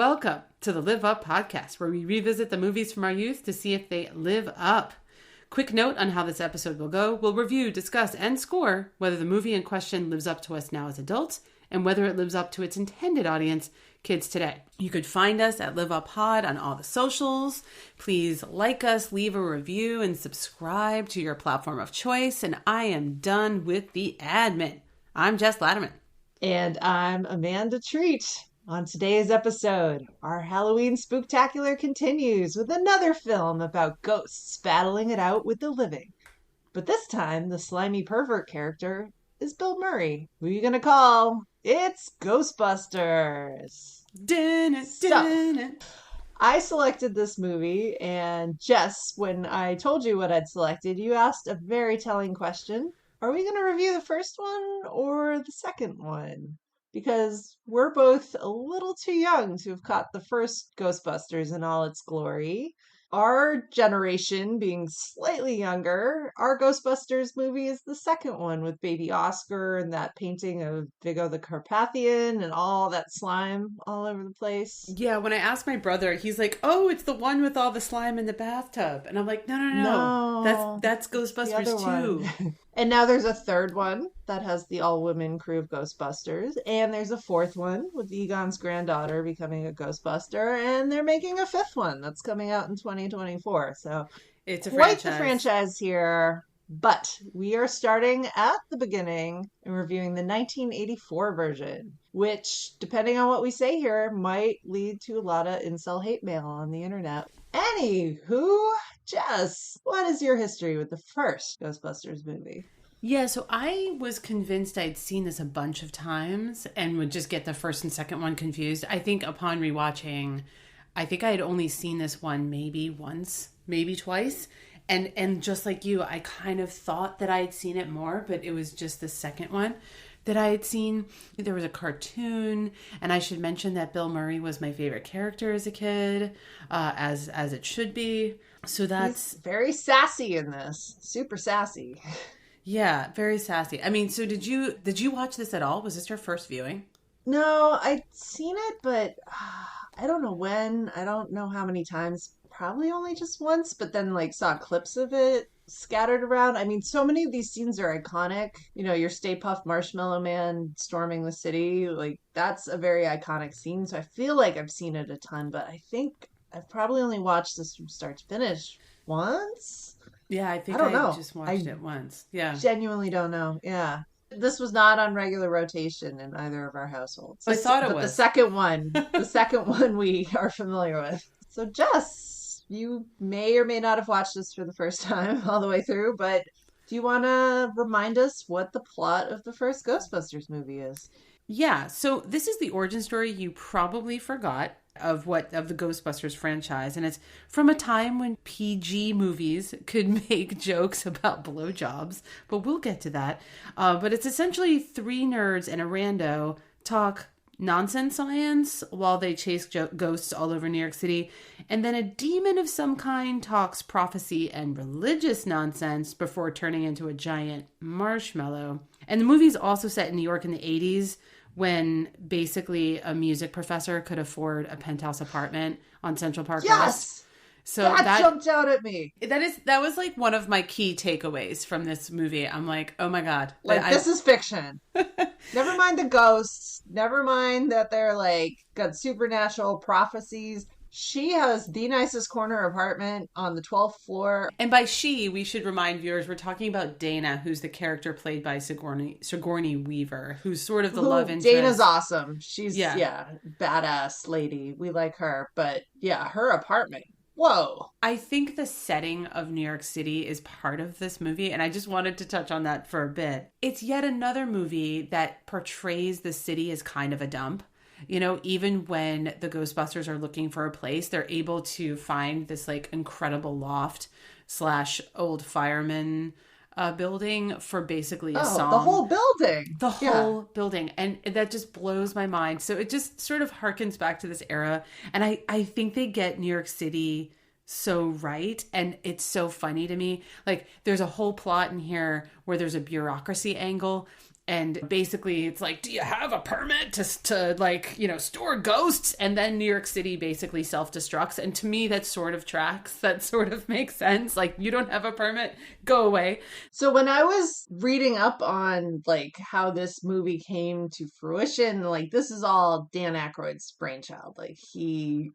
Welcome to the Live Up podcast, where we revisit the movies from our youth to see if they live up. Quick note on how this episode will go. We'll review, discuss, and score whether the movie in question lives up to us now as adults and whether it lives up to its intended audience, kids today. You could find us at Live Up Pod on all the socials. Please like us, leave a review, and subscribe to your platform of choice. And I am done with the admin. I'm Jess Latterman. And I'm Amanda Treat. On today's episode, our Halloween spooktacular continues with another film about ghosts battling it out with the living. But this time, the slimy pervert character is Bill Murray. Who are you going to call? It's Ghostbusters. I selected this movie, and Jess, when I told you what I'd selected, you asked a very telling question. Are we going to review the first one or the second one? Because we're both a little too young to have caught the first Ghostbusters in all its glory. Our generation being slightly younger, our Ghostbusters movie is the second one with baby Oscar and that painting of Viggo the Carpathian and all that slime all over the place. Yeah, when I asked my brother, he's like, "Oh, it's the one with all the slime in the bathtub." And I'm like, no. That's Ghostbusters too. And now there's a third one that has the all-women crew of Ghostbusters. And there's a fourth one with Egon's granddaughter becoming a Ghostbuster. And they're making a fifth one that's coming out in 2024. So it's quite the franchise here. But we are starting at the beginning and reviewing the 1984 version, which, depending on what we say here, might lead to a lot of incel hate mail on the internet. Anywho, Jess, what is your history with the first Ghostbusters movie? Yeah, so I was convinced I'd seen this a bunch of times and would just get the first and second one confused. I think upon rewatching, I think I had only seen this one maybe once, maybe twice. And just like you, I kind of thought that I had seen it more, but it was just the second one that I had seen. There was a cartoon, and I should mention that Bill Murray was my favorite character as a kid, as it should be. So that's... He's very sassy in this. Super sassy. Yeah, very sassy. I mean, so did you watch this at all? Was this your first viewing? No, I'd seen it, but I don't know when. I don't know how many times. Probably only just once, but then saw clips of it scattered around. I mean, so many of these scenes are iconic. You know, your Stay Puft Marshmallow Man storming the city. That's a very iconic scene. So I feel like I've seen it a ton, but I think I've probably only watched this from start to finish once. Yeah, I think I just watched it once. Yeah. Genuinely don't know. Yeah. This was not on regular rotation in either of our households. I thought it was. The second one we are familiar with. So Jess, you may or may not have watched this for the first time all the way through, but do you want to remind us what the plot of the first Ghostbusters movie is? Yeah, so this is the origin story you probably forgot of the Ghostbusters franchise, and it's from a time when PG movies could make jokes about blowjobs, but we'll get to that. But it's essentially three nerds and a rando talk nonsense science while they chase ghosts all over New York City, and then a demon of some kind talks prophecy and religious nonsense before turning into a giant marshmallow. And the movie's also set in New York in the 80s, when basically a music professor could afford a penthouse apartment on Central Park West. So that jumped out at me. That was one of my key takeaways from this movie. I'm like, oh my God. This is fiction. Never mind the ghosts. Never mind that they're got supernatural prophecies. She has the nicest corner apartment on the 12th floor. And by she, we should remind viewers, we're talking about Dana, who's the character played by Sigourney Weaver, who's sort of the love interest. Dana's awesome. She's, badass lady. We like her. But yeah, her apartment. Whoa. I think the setting of New York City is part of this movie, and I just wanted to touch on that for a bit. It's yet another movie that portrays the city as kind of a dump. You know, even when the Ghostbusters are looking for a place, they're able to find this incredible loft / old fireman building for basically a song. The whole building. The whole building. And that just blows my mind. So it just sort of harkens back to this era. And I think they get New York City so right, and it's so funny to me. There's a whole plot in here where there's a bureaucracy angle. And basically it's like, do you have a permit to like, you know, store ghosts? And then New York City basically self-destructs. And to me, that sort of tracks. That sort of makes sense. Like, you don't have a permit, go away. So when I was reading up on like how this movie came to fruition, like this is all Dan Aykroyd's brainchild. Like he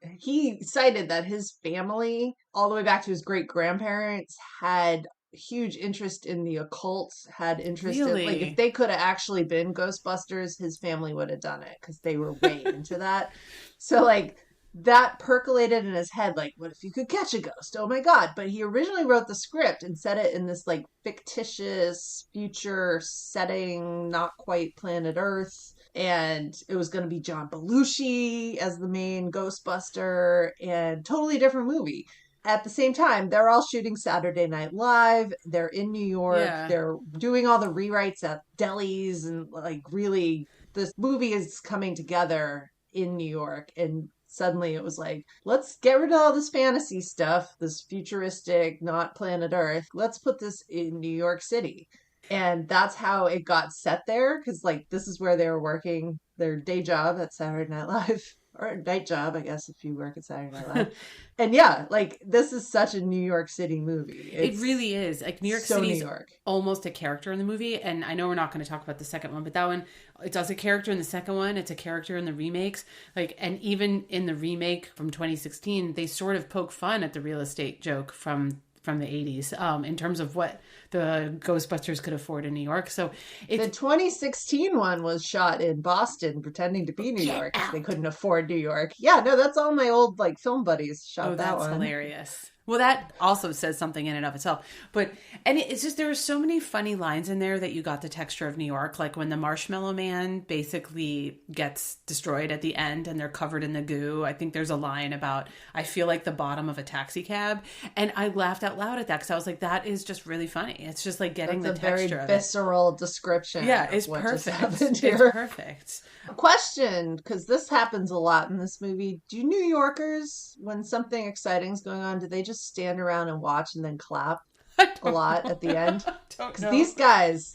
cited that his family, all the way back to his great grandparents, had huge interest in the occult, had interest in, like, if they could have actually been Ghostbusters, his family would have done it because they were way into that. So like that percolated in his head, like, what if you could catch a ghost? Oh my God. But he originally wrote the script and set it in this like fictitious future setting, not quite planet Earth. And it was going to be John Belushi as the main Ghostbuster, and totally different movie. At the same time, they're all shooting Saturday Night Live. They're in New York. Yeah. They're doing all the rewrites at delis, and like really, this movie is coming together in New York. And suddenly it was like, let's get rid of all this fantasy stuff, this futuristic, not planet Earth. Let's put this in New York City. And that's how it got set there, because like this is where they were working their day job at Saturday Night Live. Or a night job, I guess, if you work at Saturday Night Live. And yeah, like this is such a New York City movie. It really is. Like New York so City is New York. almost a character in the movie. And I know we're not going to talk about the second one, but that one, it's also a character in the second one. It's a character in the remakes. Like, and even in the remake from 2016, they sort of poke fun at the real estate joke from the 80s in terms of what the Ghostbusters could afford in New York. So the 2016 one was shot in Boston, pretending to be New York because they couldn't afford New York. Yeah, no, that's all my old like film buddies shot that one. That's hilarious. Well, that also says something in and of itself. But, and it's just, there were so many funny lines in there that you got the texture of New York. Like when the Marshmallow Man basically gets destroyed at the end and they're covered in the goo. I think there's a line about, I feel like the bottom of a taxi cab. And I laughed out loud at that because I was like, that is just really funny. It's just like getting the texture of it. That's a very visceral description. Yeah, it's perfect. It's perfect. Question, because this happens a lot in this movie. Do New Yorkers, when something exciting's going on, do they just stand around and watch and then clap a lot at the end? Because these guys,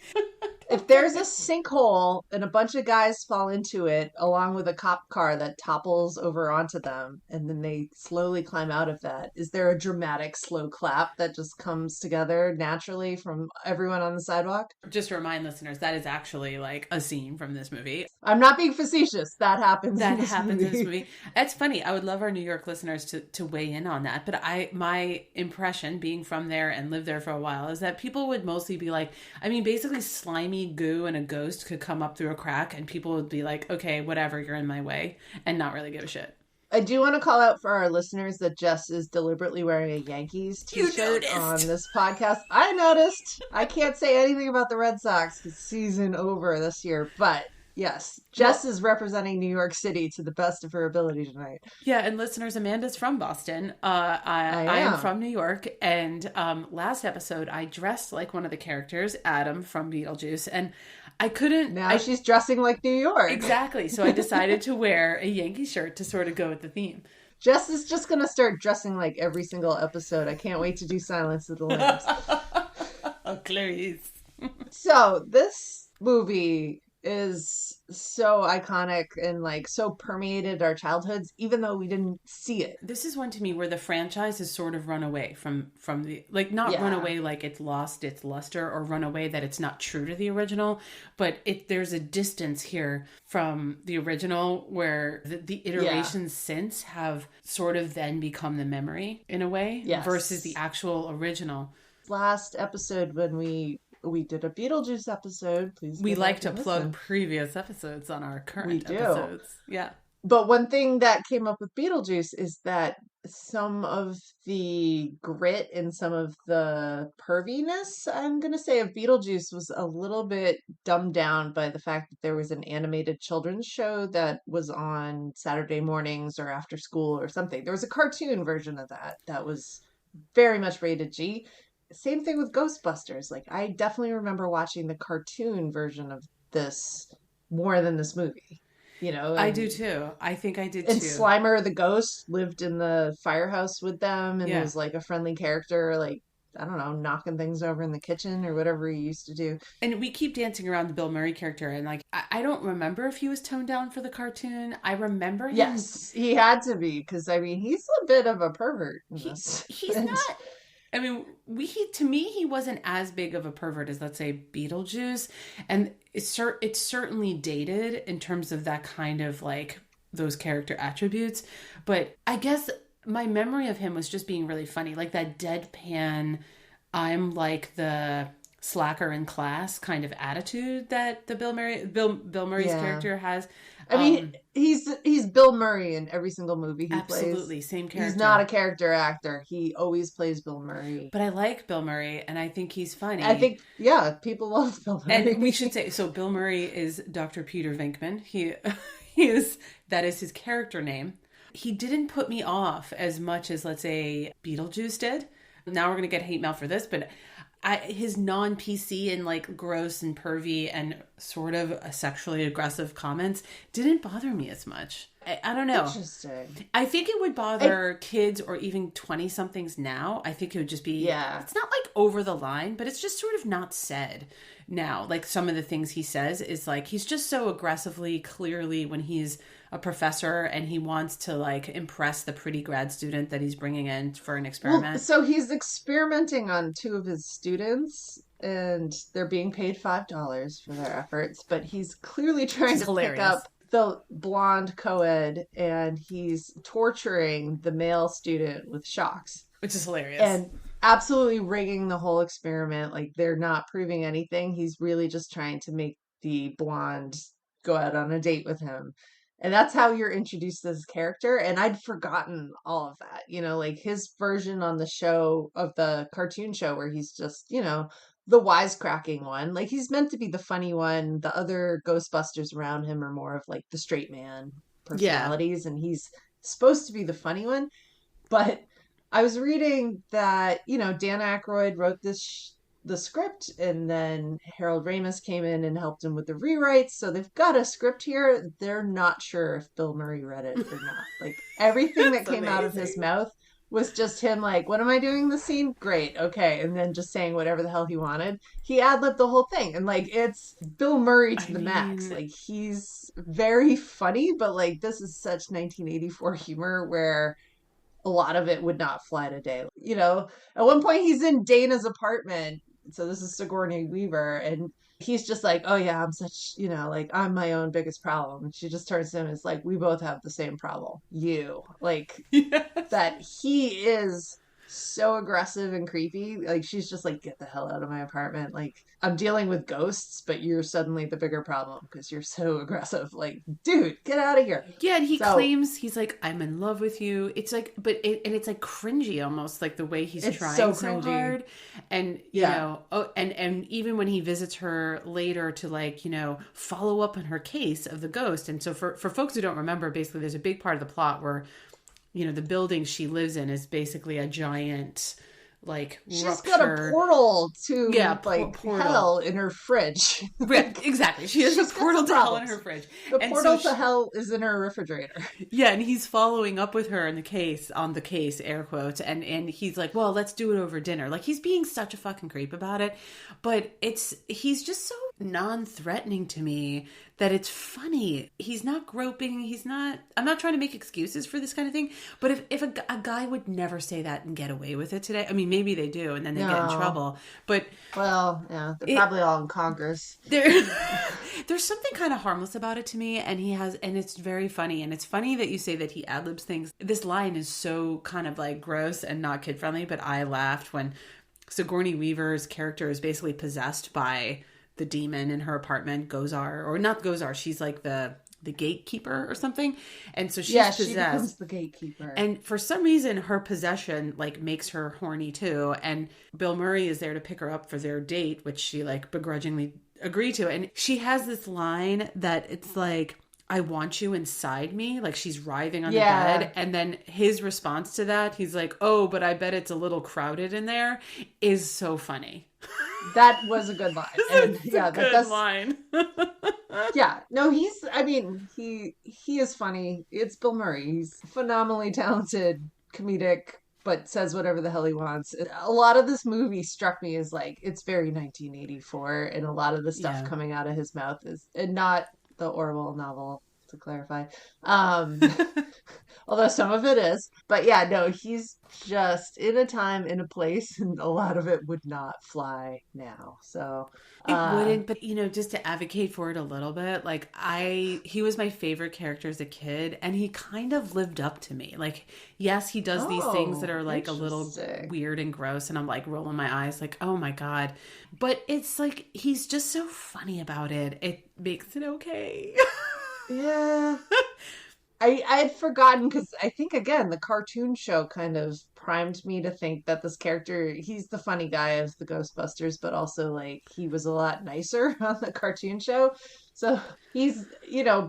if there's a sinkhole and a bunch of guys fall into it, along with a cop car that topples over onto them, and then they slowly climb out of that, is there a dramatic slow clap that just comes together naturally from everyone on the sidewalk? Just to remind listeners, that is actually like a scene from this movie. I'm not being facetious. That happens in this movie. It's funny. I would love our New York listeners to weigh in on that. But my impression, being from there and lived there for a while, is that people would mostly be like, I mean, basically slimy goo and a ghost could come up through a crack and people would be like, okay, whatever, you're in my way, and not really give a shit. I do want to call out for our listeners that Jess is deliberately wearing a Yankees t-shirt on this podcast. I noticed. I can't say anything about the Red Sox because season over this year, but yes, Jess is representing New York City to the best of her ability tonight. Yeah, and listeners, Amanda's from Boston. I am from New York, and last episode I dressed like one of the characters, Adam from Beetlejuice, and I couldn't... Now she's dressing like New York. Exactly, so I decided to wear a Yankee shirt to sort of go with the theme. Jess is just going to start dressing like every single episode. I can't wait to do Silence of the Lambs. Oh, Clarice. So, this movie is so iconic and like so permeated our childhoods, even though we didn't see it. This is one to me where the franchise has sort of run away from the, like, not run away like it's lost its luster, or run away that it's not true to the original, but there's a distance here from the original where the iterations since have sort of then become the memory in a way, versus the actual original. Last episode when we did a Beetlejuice episode. Please. We like to plug previous episodes on our current episodes. Yeah. But one thing that came up with Beetlejuice is that some of the grit and some of the perviness, I'm going to say, of Beetlejuice was a little bit dumbed down by the fact that there was an animated children's show that was on Saturday mornings or after school or something. There was a cartoon version of that was very much rated G. Same thing with Ghostbusters. Like, I definitely remember watching the cartoon version of this more than this movie. You know, I do too. I think I did too. And Slimer the ghost lived in the firehouse with them and was like a friendly character. Like, I don't know, knocking things over in the kitchen or whatever he used to do. And we keep dancing around the Bill Murray character, and like I don't remember if he was toned down for the cartoon. I remember him. Yes, he had to be, because I mean, he's a bit of a pervert in this. He's And not. I mean, to me he wasn't as big of a pervert as, let's say, Beetlejuice, and it's certainly dated in terms of that kind of like those character attributes. But I guess my memory of him was just being really funny, like that deadpan, I'm like the slacker in class kind of attitude that the Bill Murray's yeah, character has. I mean, he's Bill Murray in every single movie he Absolutely plays. same character. He's not a character actor. He always plays Bill Murray. But I like Bill Murray, and I think he's funny. I think, yeah, people love Bill Murray. And we should say, so Bill Murray is Dr. Peter Venkman. He is, that is his character name. He didn't put me off as much as, let's say, Beetlejuice did. Now we're going to get hate mail for this, but his non-PC and like gross and pervy and sort of sexually aggressive comments didn't bother me as much. I don't know. Interesting. I think it would bother kids or even 20-somethings now. I think it would just be, it's not like over the line, but it's just sort of not said now. Like some of the things he says is like, he's just so aggressively, clearly when he's a professor and he wants to like impress the pretty grad student that he's bringing in for an experiment. Well, so he's experimenting on two of his students, and they're being paid $5 for their efforts, but he's clearly trying to pick up the blonde co-ed, and he's torturing the male student with shocks. Which is hilarious. And absolutely rigging the whole experiment. Like, they're not proving anything. He's really just trying to make the blonde go out on a date with him. And that's how you're introduced to this character. And I'd forgotten all of that. You know, like his version on the show, of the cartoon show, where he's just, you know, the wisecracking one. Like, he's meant to be the funny one. The other Ghostbusters around him are more of like the straight man personalities. And he's supposed to be the funny one. But I was reading that, you know, Dan Aykroyd wrote the script, and then Harold Ramis came in and helped him with the rewrites. So they've got a script here. They're not sure if Bill Murray read it or not. Like, everything that came out of his mouth was just him like, what am I doing in the scene? Great. Okay. And then just saying whatever the hell he wanted. He ad-libbed the whole thing. And like, it's Bill Murray to the max. Like, he's very funny, but like, this is such 1984 humor where a lot of it would not fly today. You know, at one point he's in Dana's apartment. So this is Sigourney Weaver, and he's just like, oh yeah, I'm such, you know, like, I'm my own biggest problem. And she just turns to him and is like, we both have the same problem. You. Like, that he is so aggressive and creepy. Like, she's just like, get the hell out of my apartment. Like, I'm dealing with ghosts, but you're suddenly the bigger problem because you're so aggressive. Like, dude, get out of here. Yeah, and he claims he's like, I'm in love with you. It's like, and it's like cringy almost, like the way he's trying so hard. And, you know, and even when he visits her later to like, you know, follow up on her case of the ghost. And so for folks who don't remember, basically there's a big part of the plot where, you know, the building she lives in is basically a giant, like, she's rupture. Got a portal to portal. Hell in her fridge. Right, exactly. She has a portal to hell in her fridge. The portal to hell is in her refrigerator. Yeah, and he's following up with her in the case, air quotes, and he's like, well, let's do it over dinner. Like, he's being such a fucking creep about it. But he's just so non-threatening to me that it's funny. He's not groping. I'm not trying to make excuses for this kind of thing. But if a guy would never say that and get away with it today, I mean, maybe they do, and then they get in trouble. But well, yeah, they're probably all in Congress. There's something kind of harmless about it to me, and it's very funny. And it's funny that you say that he ad-libs things. This line is so kind of like gross and not kid friendly, but I laughed when Sigourney Weaver's character is basically possessed by the demon in her apartment, Gozar, or not Gozar. She's like the gatekeeper or something. And so she's possessed. She becomes the gatekeeper. And for some reason, her possession like makes her horny too. And Bill Murray is there to pick her up for their date, which she like begrudgingly agreed to. And she has this line that it's like, I want you inside me. Like, she's writhing on the bed. And then his response to that, he's like, oh, but I bet it's a little crowded in there, is so funny. That was a good line. That's a good line. Yeah. No, he is funny. It's Bill Murray. He's phenomenally talented comedic but says whatever the hell he wants. A lot of this movie struck me as like it's very 1984, and a lot of the stuff Yeah. coming out of his mouth is and not the Orwell novel, to clarify. Um, although some of it is. But yeah, no, he's just in a time, in a place, and a lot of it would not fly now. So, It uh, wouldn't, but just to advocate for it a little bit, like he was my favorite character as a kid, and he kind of lived up to me. Like, yes, he does these things that oh, are like a little interesting. weird and gross, and I'm like rolling my eyes, like, oh my God. But it's like he's just so funny about it. It makes it okay. Yeah. I had forgotten because I think again the cartoon show kind of primed me to think that this character he's the funny guy of the Ghostbusters, but also like he was a lot nicer on the cartoon show. So he's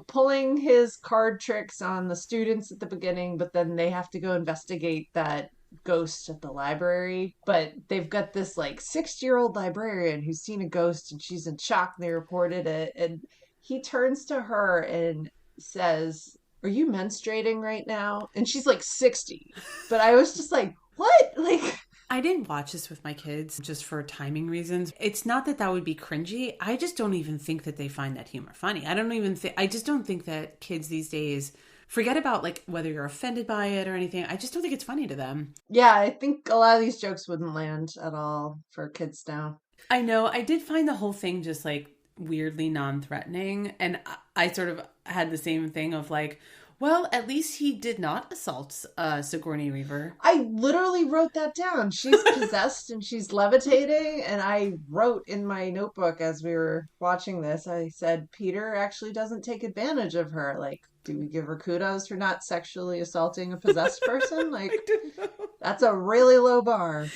pulling his card tricks on the students at the beginning, but then they have to go investigate that ghost at the library. But they've got this like 60-year-old librarian who's seen a ghost and she's in shock. And they reported it, and he turns to her and says, are you menstruating right now? And she's like 60. But I was just like, what? Like, I didn't watch this with my kids just for timing reasons. It's not that that would be cringy. I just don't even think that they find that humor funny. I just don't think that kids these days forget about like whether you're offended by it or anything. I just don't think it's funny to them. yeah, I think a lot of these jokes wouldn't land at all for kids now. I know. I did find the whole thing just like weirdly non-threatening. And I sort of had the same thing of like, well, at least he did not assault Sigourney Weaver. I literally wrote that down. She's possessed and she's levitating. And I wrote in my notebook as we were watching this, I said, Peter actually doesn't take advantage of her. Like, do we give her kudos for not sexually assaulting a possessed person? Like, I don't know. that's a really low bar.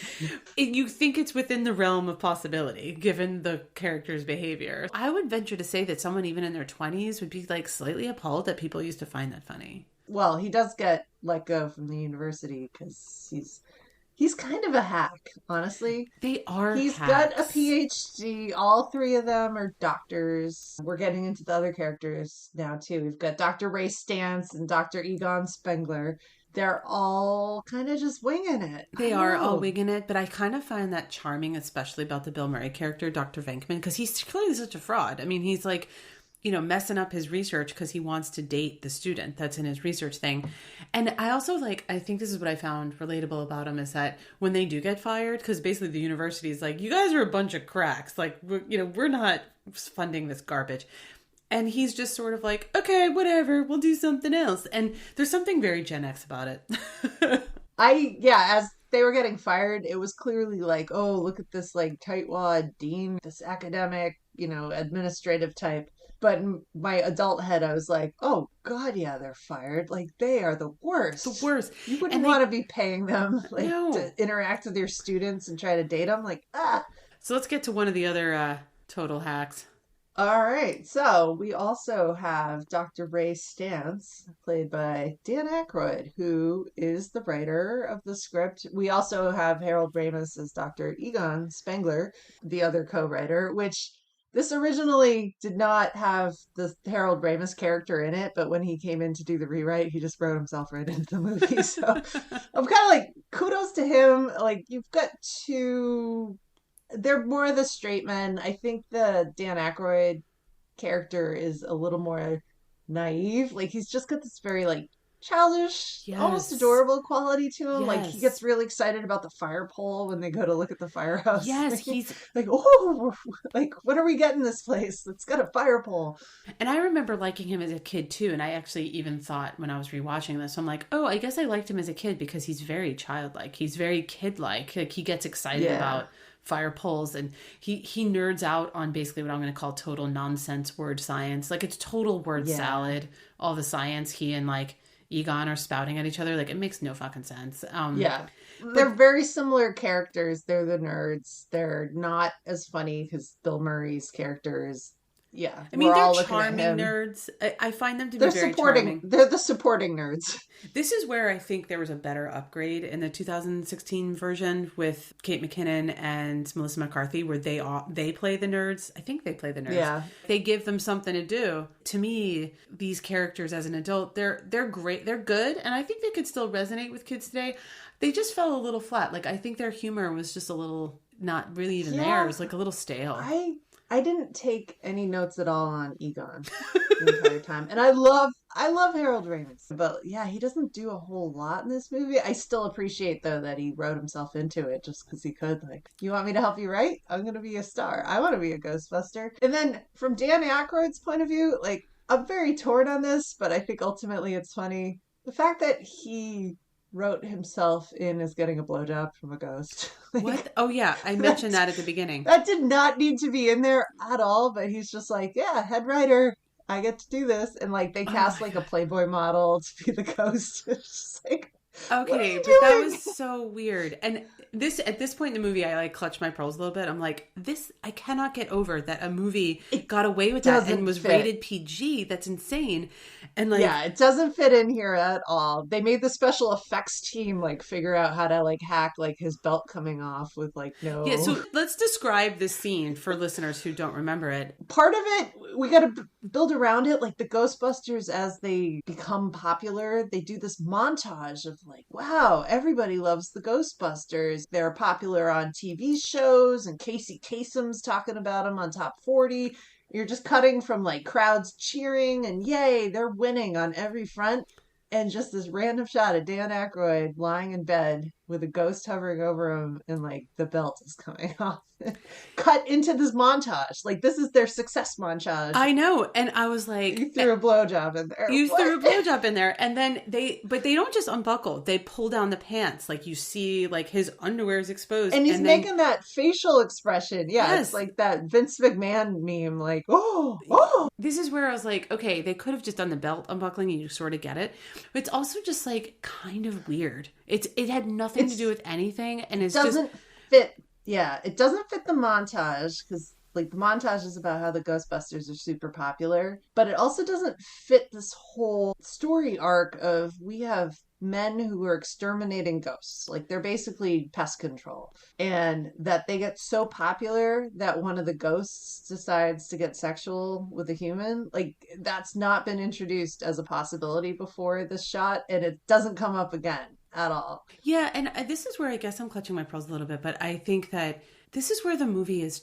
You think it's within the realm of possibility, given the character's behavior. I would venture to say that someone even in their 20s would be like slightly appalled that people used to find that funny. Well, he does get let go from the university because he's kind of a hack, honestly. They are He's got a hacks. PhD. All three of them are doctors. We're getting into the other characters now too. We've got Dr. Ray Stantz and Dr. Egon Spengler. They're all kind of just winging it. I They don't are all know. wigging it, but I kind of find that charming, especially about the Bill Murray character, Dr. Venkman, because he's clearly such a fraud. I mean, he's like, messing up his research because he wants to date the student that's in his research thing. And I also I think this is what I found relatable about him is that when they do get fired, because basically the university is like, you guys are a bunch of cracks. Like, we're not funding this garbage. And he's just sort of like, okay, whatever, we'll do something else. And there's something very Gen X about it. As they were getting fired, it was clearly like, oh, look at this like tightwad dean, this academic, administrative type. But in my adult head, I was like, oh, God, yeah, they're fired. Like, they are the The worst. worst. You wouldn't And want to be paying them, like, no. to interact with your students and try to date them. Like, ah. So let's get to one of the other total hacks. All right. So we also have Dr. Ray Stantz, played by Dan Aykroyd, who is the writer of the script. We also have Harold Ramis as Dr. Egon Spengler, the other co-writer, which this originally did not have the Harold Ramis character in it, but when he came in to do the rewrite, he just wrote himself right into the movie. So I'm kind of like, kudos to him. Like, you've got two, they're more the straight men. I think the Dan Aykroyd character is a little more naive. Like, he's just got this very like childish, almost Yes. adorable quality to him. Like, he Yes. gets really excited about the fire pole when they go to look at the firehouse. Yes, he's Like, oh, like, when are we getting this place? It's got a fire pole. and I remember liking him as a kid too, and I actually even thought when I was rewatching this, I'm like, oh, I guess I liked him as a kid because he's very childlike. He's very kid-like. Like he gets excited Yeah. about fire poles and he nerds out on basically what I'm going to call total nonsense word science. Like it's total word Yeah. salad. All the science he and like Egon are spouting at each other. Like it makes no fucking sense. Yeah. They're very similar characters. They're the nerds. They're not as funny because Bill Murray's character is, Yeah, I mean, we're they're all looking at charming him. nerds. I find them to be They're very supporting. charming. They're the supporting nerds. This is where I think there was a better upgrade in the 2016 version with Kate McKinnon and Melissa McCarthy, where they play the nerds. I think they play the nerds. Yeah. They give them something to do. To me, these characters as an adult, they're great. They're good, and I think they could still resonate with kids today. They just fell a little flat. Like, I think their humor was just a little not really even there. It was like a little stale. I didn't take any notes at all on Egon the entire time. And I love Harold Ramis. But yeah, he doesn't do a whole lot in this movie. I still appreciate though that he wrote himself into it just because he could. Like, you want me to help you write? I'm gonna be a star. I want to be a Ghostbuster. And then from Dan Aykroyd's point of view, like, I'm very torn on this, but I think ultimately it's funny. The fact that he wrote himself in as getting a blowjob from a ghost. Like, What? Oh, yeah. I mentioned that at the beginning. that did not need to be in there at all, but he's just like, yeah, head writer, I get to do this. And like they cast like a Playboy model to be the ghost. It's just like, Okay, but that was so weird. And at this point in the movie, I like clutched my pearls a little bit. I'm like, I cannot get over that a movie got away with that and was rated PG. That's insane. And like, yeah, it doesn't fit in here at all. They made the special effects team like figure out how to like hack like his belt coming off with like no. Yeah, so let's describe this scene for listeners who don't remember it. Part of it, we got to build around it. Like the Ghostbusters, as they become popular, they do this montage of like, wow, everybody loves the Ghostbusters. They're popular on TV shows, and Casey Kasem's talking about them on Top 40. You're just cutting from like crowds cheering and yay, they're winning on every front. And just this random shot of Dan Aykroyd lying in bed with a ghost hovering over him and like the belt is coming off. Cut into this montage. Like this is their success montage. I know. And I was like, you threw a blowjob in there. You threw a blowjob in there. And then they don't just unbuckle. They pull down the pants. Like you see like his underwear is exposed. And he's making that facial expression. Yeah. Yes. It's like that Vince McMahon meme. Like, oh. This is where I was like, okay, they could have just done the belt unbuckling and you sort of get it. But it's also just like kind of weird. It had nothing to do with anything. And it doesn't fit. Yeah, it doesn't fit the montage because like the montage is about how the Ghostbusters are super popular, but it also doesn't fit this whole story arc of we have men who are exterminating ghosts. Like they're basically pest control. And that they get so popular that one of the ghosts decides to get sexual with a human. Like that's not been introduced as a possibility before this shot, and it doesn't come up again at all. Yeah, and this is where I guess I'm clutching my pearls a little bit, but I think that this is where the movie is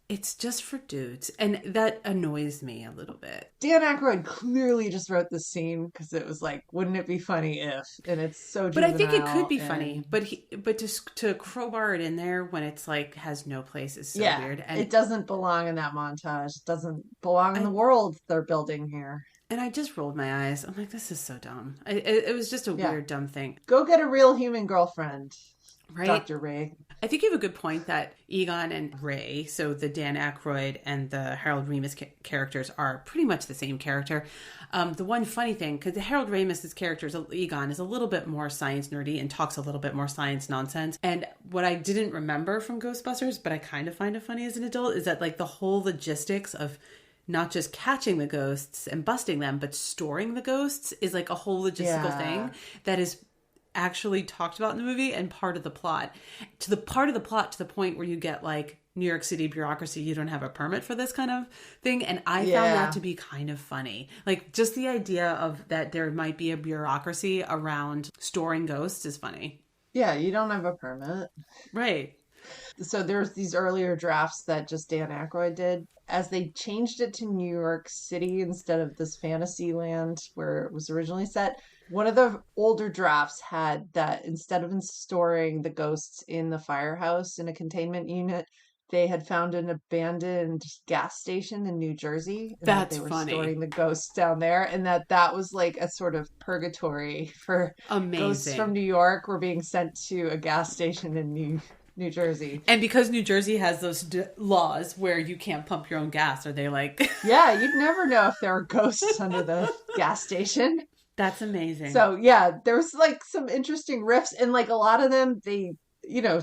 it's just for dudes, and that annoys me a little bit. Dan Aykroyd clearly just wrote this scene because it was like, wouldn't it be funny if? And it's so juvenile. But I think it could be funny, but to crowbar it in there when it's like has no place is so weird. And it doesn't belong in that montage. It doesn't belong in the world they're building here. And I just rolled my eyes. I'm like, this is so dumb. It was just a weird, dumb thing. Go get a real human girlfriend, right? Dr. Ray. I think you have a good point that Egon and Ray, so the Dan Aykroyd and the Harold Ramis characters are pretty much the same character. The one funny thing, because the Harold Ramis' character, Egon, is a little bit more science nerdy and talks a little bit more science nonsense. And what I didn't remember from Ghostbusters, but I kind of find it funny as an adult, is that like the whole logistics of not just catching the ghosts and busting them, but storing the ghosts is like a whole logistical thing that is actually talked about in the movie and part of the plot. To the point where you get like New York City bureaucracy, you don't have a permit for this kind of thing. And I found that to be kind of funny. Like just the idea of that there might be a bureaucracy around storing ghosts is funny. Yeah, you don't have a permit. Right. So there's these earlier drafts that just Dan Aykroyd did. As they changed it to New York City instead of this fantasy land where it was originally set, one of the older drafts had that instead of storing the ghosts in the firehouse in a containment unit, they had found an abandoned gas station in New Jersey. And That's they were funny. Storing the ghosts down there, and that was like a sort of purgatory for ghosts from New York were being sent to a gas station in New Jersey. And because New Jersey has those laws where you can't pump your own gas, are they like... Yeah, you'd never know if there are ghosts under the gas station. That's amazing. So yeah, there's like some interesting riffs, and like a lot of them,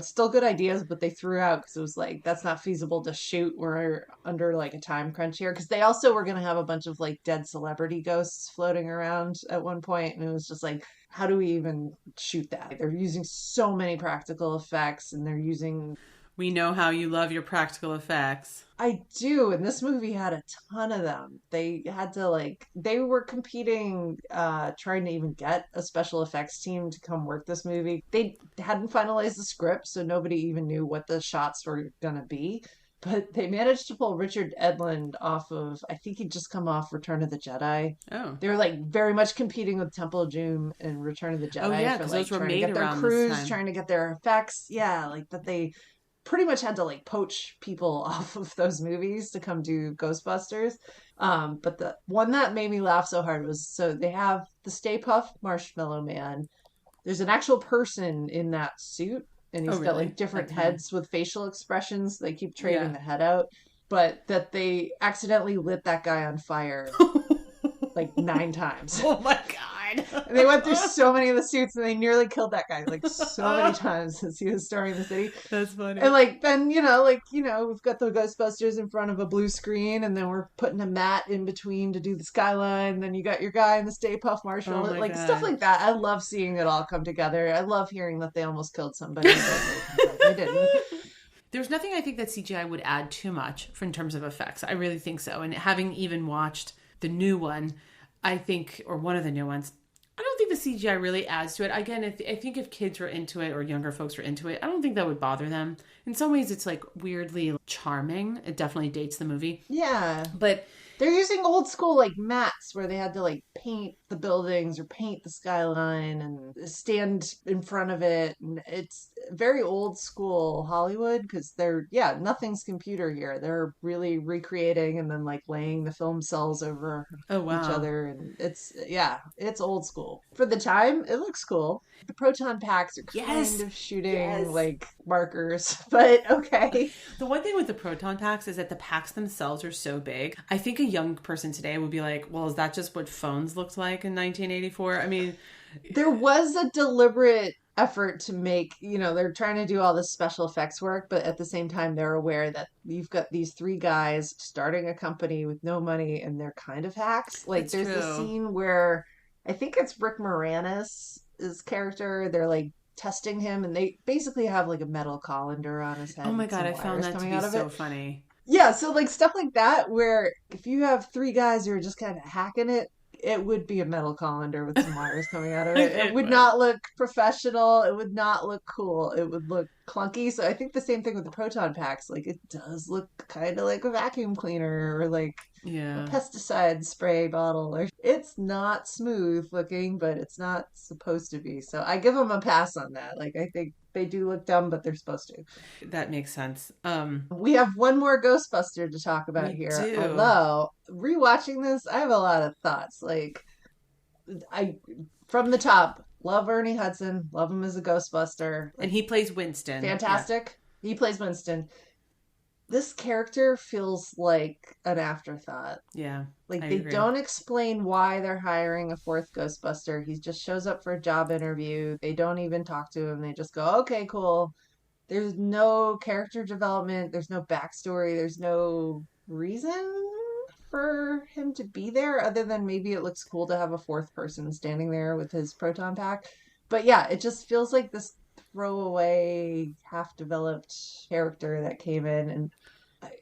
still good ideas, but they threw out because it was like, that's not feasible to shoot. We're under like a time crunch here. Because they also were going to have a bunch of like dead celebrity ghosts floating around at one point, and it was just like, how do we even shoot that? They're using so many practical effects, and they're using. We know how you love your practical effects. I do, and this movie had a ton of them. They had to they were competing, trying to even get a special effects team to come work this movie. They hadn't finalized the script, so nobody even knew what the shots were gonna be. But they managed to pull Richard Edlund off of, I think he'd just come off Return of the Jedi. Oh. They were like very much competing with Temple of Doom and Return of the Jedi Oh, yeah, for because like those were trying to made get their around this crews, time. trying to get their effects. Yeah, like that they pretty much had to like poach people off of those movies to come do Ghostbusters. But the one that made me laugh so hard was, so they have the Stay Puft Marshmallow Man. There's an actual person in that suit, and he's Oh, got really? like different That's funny. heads with facial expressions. They keep trading Yeah. the head out, but that they accidentally lit that guy on fire like 9 times. Oh my god. And they went through so many of the suits, and they nearly killed that guy like so many times as he was storming the city. That's funny. And then we've got the Ghostbusters in front of a blue screen, and then we're putting a mat in between to do the skyline. And then you got your guy in the Stay Puft Marshmallow, Oh my like stuff God. like that. I love seeing it all come together. I love hearing that they almost killed somebody, but they didn't. There's nothing I think that CGI would add too much in terms of effects. I really think so. And having even watched the new one, I think, or one of the new ones, I don't think the CGI really adds to it. Again, I think if kids were into it or younger folks were into it, I don't think that would bother them. In some ways, it's like weirdly charming. It definitely dates the movie. Yeah. But they're using old school like mats where they had to like paint the buildings or paint the skyline and stand in front of it. And it's very old school Hollywood because nothing's computer here. They're really recreating and then like laying the film cells over oh wow. each other. And it's old school. For the time, it looks cool. The proton packs are kind of shooting like markers, but okay. The one thing with the proton packs is that the packs themselves are so big. I think a young person today would be like, well, is that just what phones looked like in 1984? I mean, there was a deliberate effort to make, they're trying to do all this special effects work, but at the same time, they're aware that you've got these 3 guys starting a company with no money and they're kind of hacks. Like, there's the scene where I think it's Rick Moranis' character. They're like testing him and they basically have like a metal colander on his head. Oh my God, I found that to be so funny. Yeah, so like stuff like that where if you have 3 guys who are just kind of hacking it, it would be a metal colander with some wires coming out of it. It would not look professional. It would not look cool. It would look clunky. So I think the same thing with the proton packs. Like, it does look kind of like a vacuum cleaner or like a pesticide spray bottle. Or it's not smooth looking, but it's not supposed to be. So I give them a pass on that. Like, I think they do look dumb, but they're supposed to. That makes sense. We have one more Ghostbuster to talk about here. Do. Although, rewatching this, I have a lot of thoughts. Like, from the top, love Ernie Hudson, love him as a Ghostbuster. And he plays Winston. Fantastic. Yeah. He plays Winston. This character feels like an afterthought. Yeah. Like, they don't explain why they're hiring a 4th Ghostbuster. He just shows up for a job interview. They don't even talk to him. They just go, okay, cool. There's no character development. There's no backstory. There's no reason for him to be there other than maybe it looks cool to have a 4th person standing there with his proton pack. But yeah, it just feels like this throwaway, half-developed character that came in. And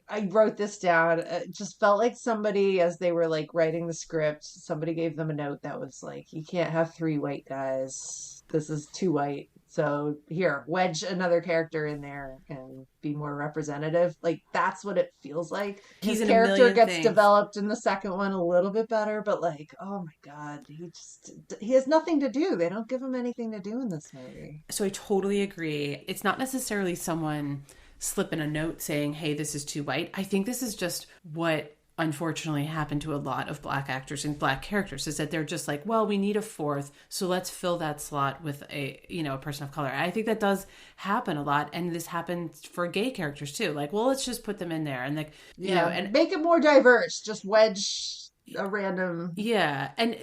I wrote this down. It just felt like somebody, as they were like writing the script, somebody gave them a note that was like, you can't have 3 white guys. This is too white. So here, wedge another character in there and be more representative. Like, that's what it feels like. His character gets developed in the second one a little bit better, but like, oh my God, he has nothing to do. They don't give him anything to do in this movie. So I totally agree. It's not necessarily someone slipping a note saying, hey, this is too white. I think this is just what unfortunately happened to a lot of Black actors and Black characters, is that they're just like, well, we need a 4th, so let's fill that slot with a person of color. I think that does happen a lot, and this happens for gay characters too. Like, well, let's just put them in there and like, and make it more diverse. Just wedge a random and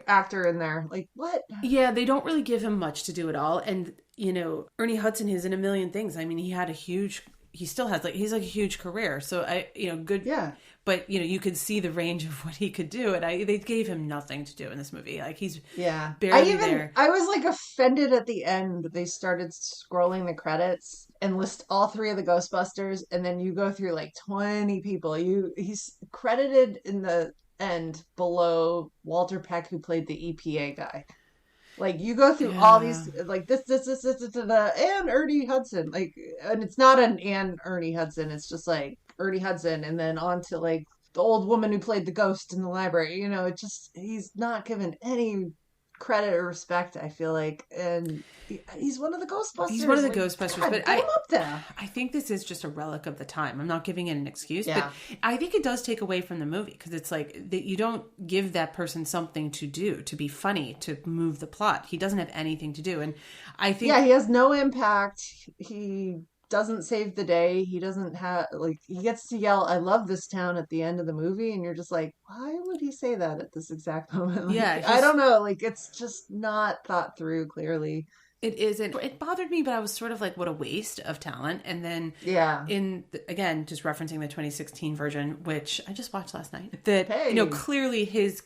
actor in there. Like, what? Yeah, they don't really give him much to do at all, and Ernie Hudson is in a million things. I mean, he still has he's like a huge career. So good. Yeah. But you could see the range of what he could do, and they gave him nothing to do in this movie. Like he's barely there. I was like offended at the end that they started scrolling the credits and list all three of the Ghostbusters, and then you go through like 20 people. He's credited in the end below Walter Peck, who played the EPA guy. Like you go through all these like this, and Ernie Hudson, and it's not an and Ernie Hudson. It's just like Ernie Hudson, and then on to like the old woman who played the ghost in the library. He's not given any credit or respect, I feel like, and he's one of the Ghostbusters. He's one of the Ghostbusters, God, but put him up there. I think this is just a relic of the time. I'm not giving it an excuse, but I think it does take away from the movie because it's like that you don't give that person something to do, to be funny, to move the plot. He doesn't have anything to do, and I think he has no impact. He doesn't save the day. He doesn't have he gets to yell "I love this town" at the end of the movie, and you're just like, why would he say that at this exact moment? I don't know. It's just not thought through clearly. It isn't. It bothered me, but I was sort of like, what a waste of talent. And then, again, just referencing the 2016 version, which I just watched last night, that clearly his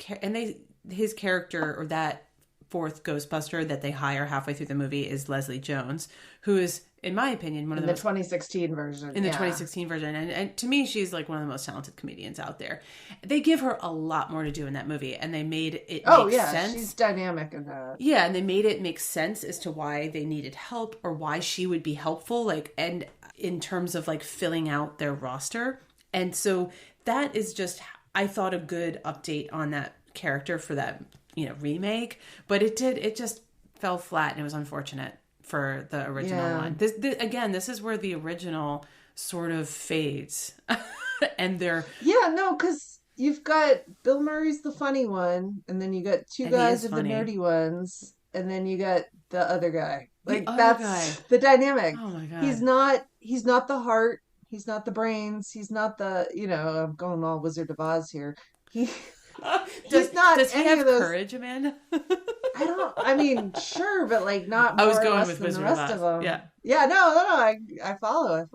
character, or that fourth Ghostbuster that they hire halfway through the movie, is Leslie Jones, who is, in my opinion, one of the 2016 version. In the 2016 version. And to me, she's like one of the most talented comedians out there. They give her a lot more to do in that movie, and they made it make sense. She's dynamic in that. Yeah, and they made it make sense as to why they needed help or why she would be helpful, and in terms of filling out their roster. And so that is just, I thought, a good update on that character for that, remake. But it just fell flat, and it was unfortunate for the original one. This is where the original sort of fades. And they're... Yeah, no, because you've got Bill Murray's the funny one, and then you got two guys of the nerdy ones, and then you got the other guy. That's the dynamic. Oh my God. He's not the heart, he's not the brains, he's not the, I'm going all Wizard of Oz here. He's not. Does he any have of those... courage, Amanda? I mean, sure, but not more I was or going less with than Wizard the rest of of them. Yeah. Yeah, no, I follow.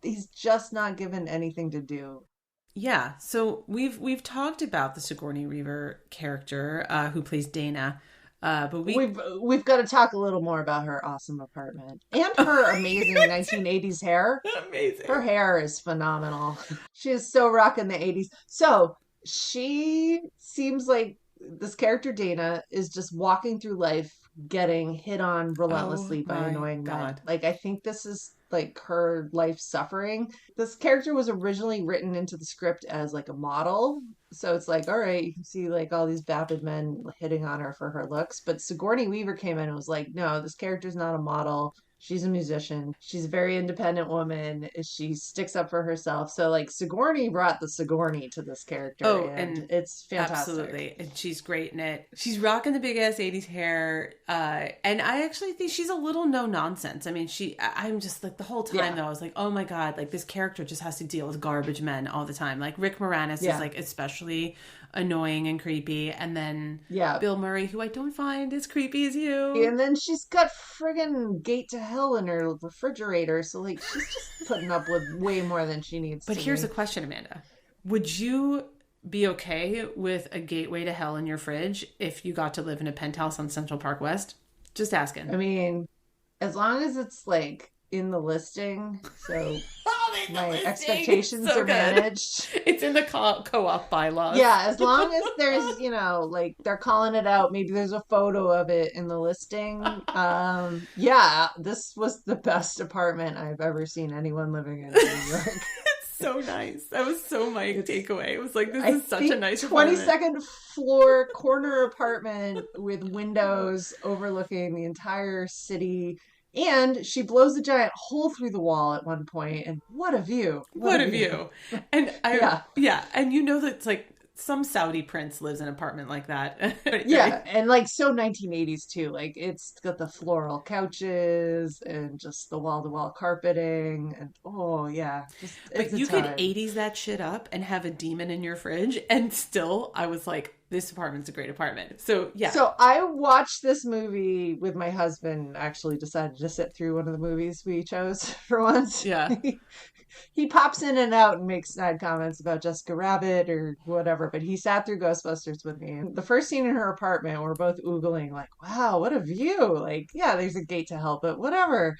He's just not given anything to do. Yeah, so we've talked about the Sigourney Weaver character who plays Dana, but we've got to talk a little more about her awesome apartment and her amazing 1980s hair. Amazing. Her hair is phenomenal. She is so rocking the 80s. So she seems like this character Dana is just walking through life getting hit on relentlessly by annoying men. I think this is her life suffering. This character was originally written into the script as a model. So it's all right, you can see all these vapid men hitting on her for her looks. But Sigourney Weaver came in and was like, no, this character's not a model. She's a musician. She's a very independent woman. She sticks up for herself. So Sigourney brought the Sigourney to this character. Oh, and it's fantastic. Absolutely. And she's great in it. She's rocking the big ass 80s hair. And I actually think she's a little no nonsense. I mean, I'm just the whole time though, I was like, oh my God, this character just has to deal with garbage men all the time. Rick Moranis is especially annoying and creepy, and then Bill Murray, who I don't find as creepy as you. And then she's got friggin' Gate to Hell in her refrigerator, so she's just putting up with way more than she needs. But here's a question, Amanda: would you be okay with a gateway to hell in your fridge if you got to live in a penthouse on Central Park West? Just asking. I mean, as long as it's in the listing, so my expectations are managed. It's in the co-op bylaws. Yeah, as long as there's, they're calling it out. Maybe there's a photo of it in the listing. This was the best apartment I've ever seen anyone living in New York. It's so nice. That was so my takeaway. It was this is such a nice 22nd floor corner apartment with windows overlooking the entire city. And she blows a giant hole through the wall at one point, and what a view! What a view! And and that some Saudi prince lives in an apartment like that. Yeah, and so 1980s too. It's got the floral couches and just the wall-to-wall carpeting, and but you could 80s that shit up and have a demon in your fridge, and still, I was like, this apartment's a great apartment. So yeah. So I watched this movie with my husband, actually decided to sit through one of the movies we chose for once. Yeah. He pops in and out and makes snide comments about Jessica Rabbit or whatever, but he sat through Ghostbusters with me. And the first scene in her apartment, we're both oogling, like, wow, what a view. Like, yeah, there's a gate to hell, but whatever.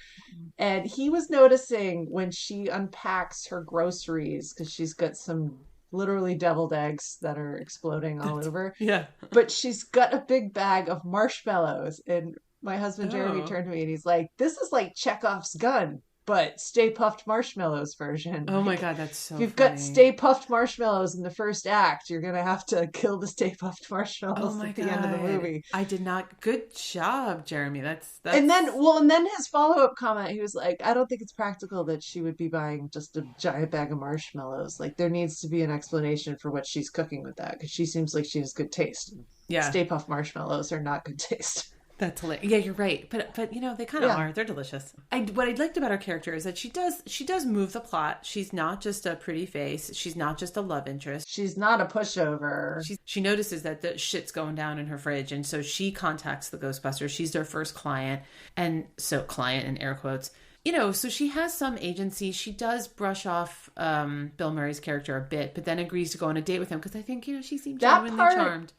And he was noticing when she unpacks her groceries, because she's got some literally deviled eggs that are exploding all over. Yeah. But she's got a big bag of marshmallows. And my husband Jeremy Oh. turned to me and he's like, this is like Chekhov's gun, but Stay Puffed Marshmallows version. Oh my Like, God, that's so if you've funny. got Stay Puffed Marshmallows in the first act, you're going to have to kill the Stay Puffed Oh Marshmallows my at the God. end of the movie. I did not. Good job, Jeremy. That's And then his follow-up comment, he was like, I don't think it's practical that she would be buying just a giant bag of marshmallows. Like, there needs to be an explanation for what she's cooking with that, because she seems like she has good taste. yeah. Stay Puft Marshmallows are not good taste. That's hilarious. Yeah, you're right. But you know, they kind of Yeah. are. They're delicious. What I liked about her character is that she does move the plot. She's not just a pretty face. She's not just a love interest. She's not a pushover. She notices that the shit's going down in her fridge, and so she contacts the Ghostbusters. She's their first client, and so client in air quotes. You know, so she has some agency. She does brush off Bill Murray's character a bit, but then agrees to go on a date with him because I think, you know, she seemed That genuinely part- charmed.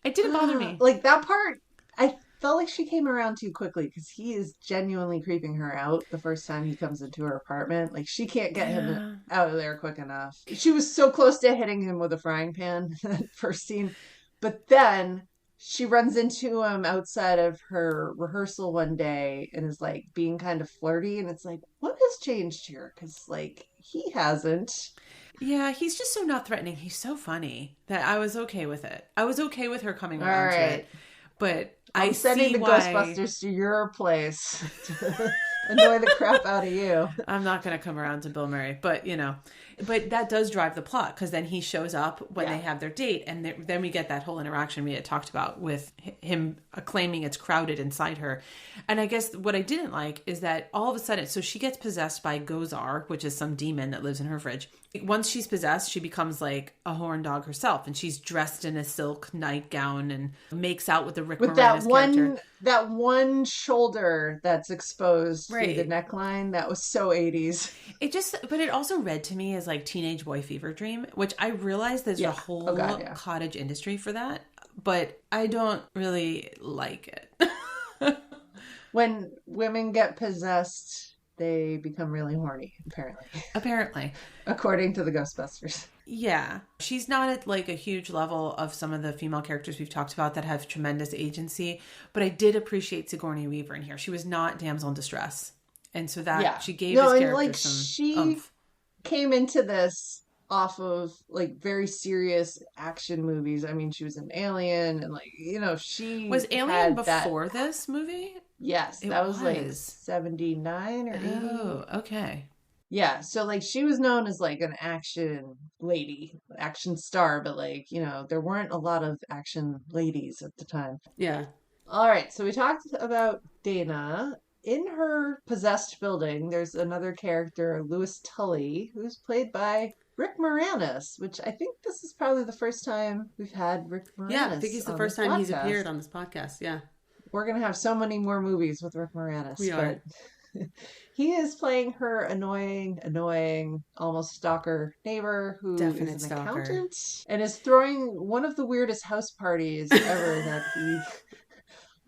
It didn't bother me. Like, that part, I felt like she came around too quickly, because he is genuinely creeping her out the first time he comes into her apartment. Like, she can't get him out of there quick enough. She was so close to hitting him with a frying pan in that first scene. But then she runs into him outside of her rehearsal one day and is like being kind of flirty. And it's like, what has changed here? Because, like, he hasn't. Yeah, he's just so not threatening. He's so funny that I was okay with it. I was okay with her coming All around to right. it. But I'm I sending see the why Ghostbusters to your place to annoy the crap out of you. I'm not going to come around to Bill Murray, but you know, but that does drive the plot because then he shows up when they have their date, and then we get that whole interaction we had talked about with him claiming it's crowded inside her. And I guess what I didn't like is that all of a sudden, so she gets possessed by Gozar, which is some demon that lives in her fridge. Once she's possessed, she becomes like a horn dog herself, and she's dressed in a silk nightgown and makes out with the Rick Moranis character. That one shoulder that's exposed through the neckline. That was so 80s. But it also read to me as like teenage boy fever dream, which I realize there's a whole cottage industry for that, but I don't really like it. When women get possessed, they become really horny, apparently. According to the Ghostbusters. Yeah. She's not at like a huge level of some of the female characters we've talked about that have tremendous agency, but I did appreciate Sigourney Weaver in here. She was not damsel in distress. And so that she gave his character some oomph. Came into this off of like very serious action movies. I mean, she was an Alien, and like, you know, she was Alien before this movie? Yes, that was like 79 or 80. Oh, okay. Yeah, so like she was known as like an action lady, action star, but like, you know, there weren't a lot of action ladies at the time. Yeah. All right, so we talked about Dana. In her possessed building, there's another character, Louis Tully, who's played by Rick Moranis, which I think this is probably the first time we've had Rick Moranis. Yeah, I think he's the first time he's appeared on this podcast. Yeah. We're going to have so many more movies with Rick Moranis. We are. He is playing her annoying, almost stalker neighbor who is an accountant and is throwing one of the weirdest house parties ever that he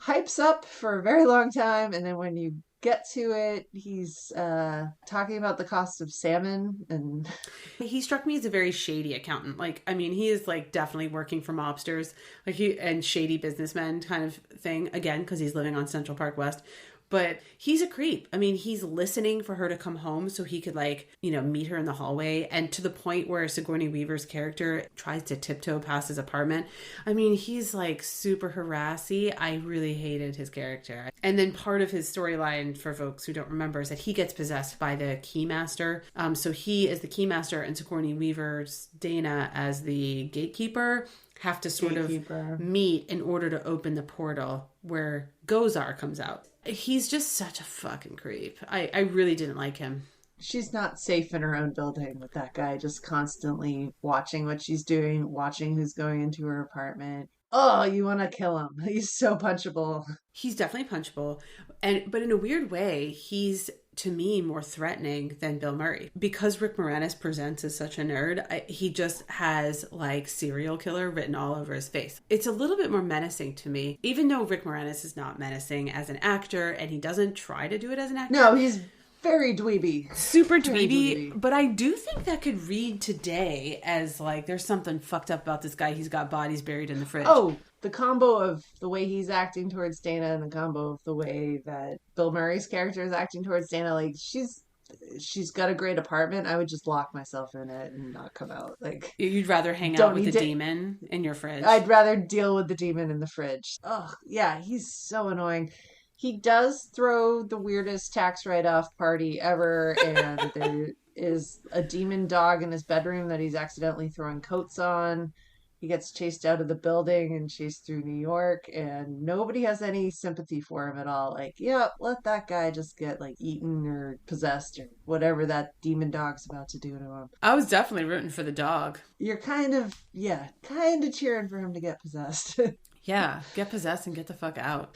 hypes up for a very long time, and then when you get to it, he's talking about the cost of salmon, and he struck me as a very shady accountant. Like, I mean, he is like definitely working for mobsters, like and shady businessmen kind of thing. Again, because he's living on Central Park West. But he's a creep. I mean, he's listening for her to come home so he could, like, you know, meet her in the hallway. And to the point where Sigourney Weaver's character tries to tiptoe past his apartment. I mean, he's, like, super harassy. I really hated his character. And then part of his storyline, for folks who don't remember, is that he gets possessed by the Keymaster. So he is the Keymaster, and Sigourney Weaver's Dana as the gatekeeper have to sort of meet in order to open the portal where Gozar comes out. He's just such a fucking creep. I really didn't like him. She's not safe in her own building with that guy just constantly watching what she's doing, watching who's going into her apartment. Oh, you want to kill him. He's so punchable. He's definitely punchable, but in a weird way, he's to me more threatening than Bill Murray because Rick Moranis presents as such a nerd. He just has like serial killer written all over his face. It's a little bit more menacing to me, even though Rick Moranis is not menacing as an actor, and he doesn't try to do it as an actor. No, he's very dweeby. Super dweeby, but I do think that could read today as like there's something fucked up about this guy. He's got bodies buried in the fridge. Oh, the combo of the way he's acting towards Dana and the combo of the way that Bill Murray's character is acting towards Dana, like she's got a great apartment. I would just lock myself in it and not come out. Like you'd rather hang out with the demon in your fridge. I'd rather deal with the demon in the fridge. Oh, yeah, he's so annoying. He does throw the weirdest tax write-off party ever, and there is a demon dog in his bedroom that he's accidentally throwing coats on. He gets chased out of the building and chased through New York, and nobody has any sympathy for him at all. Like, yeah, let that guy just get like eaten or possessed or whatever that demon dog's about to do to him. I was definitely rooting for the dog. You're kind of cheering for him to get possessed. Yeah, get possessed and get the fuck out.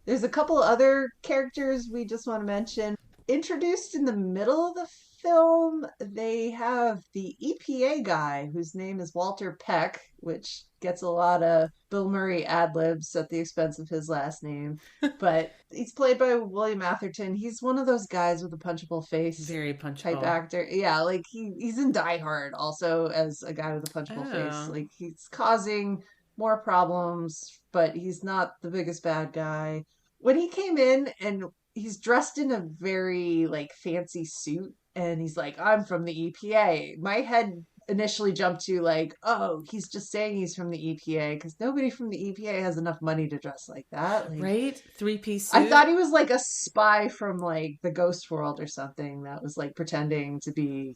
There's a couple other characters we just want to mention. Introduced in the middle of the film, they have the EPA guy whose name is Walter Peck, which gets a lot of Bill Murray ad-libs at the expense of his last name. But he's played by William Atherton. He's one of those guys with a punchable face. Very punchable. Type actor. Yeah, like he's in Die Hard also as a guy with a punchable face. Like he's causing more problems, but he's not the biggest bad guy. When he came in and he's dressed in a very like fancy suit and he's like, I'm from the EPA. My head initially jumped to like, oh, he's just saying he's from the EPA because nobody from the EPA has enough money to dress like that. Like, right? 3-piece suit. I thought he was like a spy from like the Ghost World or something that was like pretending to be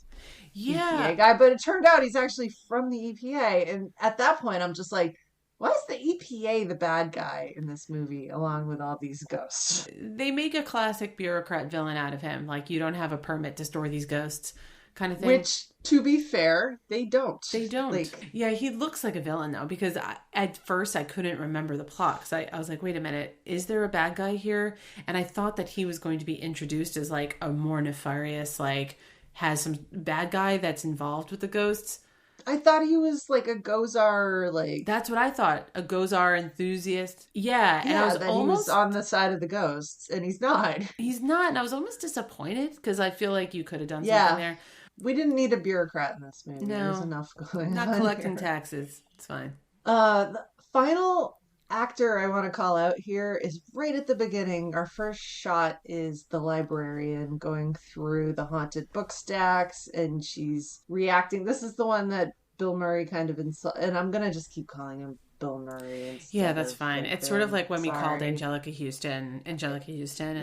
EPA guy. But it turned out he's actually from the EPA. And at that point, I'm just like, why is the EPA the bad guy in this movie along with all these ghosts? They make a classic bureaucrat villain out of him. Like, you don't have a permit to store these ghosts kind of thing. Which, to be fair, they don't. They don't. Like, yeah, he looks like a villain, though, because at first I couldn't remember the plot. Because I was like, wait a minute, is there a bad guy here? And I thought that he was going to be introduced as, like, a more nefarious, like, has some bad guy that's involved with the ghosts. I thought he was like a Gozar, like... That's what I thought. A Gozar enthusiast. Yeah, and I was almost... he was on the side of the ghosts, and he's not. He's not, and I was almost disappointed, because I feel like you could have done something there. We didn't need a bureaucrat in this movie. No. There's enough going on. Not collecting taxes. It's fine. The final actor I want to call out here is right at the beginning. Our first shot is the librarian going through the haunted book stacks, and she's reacting. This is the one that Bill Murray kind of and I'm gonna just keep calling him Bill Murray. Yeah, that's fine. It's sort of like when we called Angelica Houston. And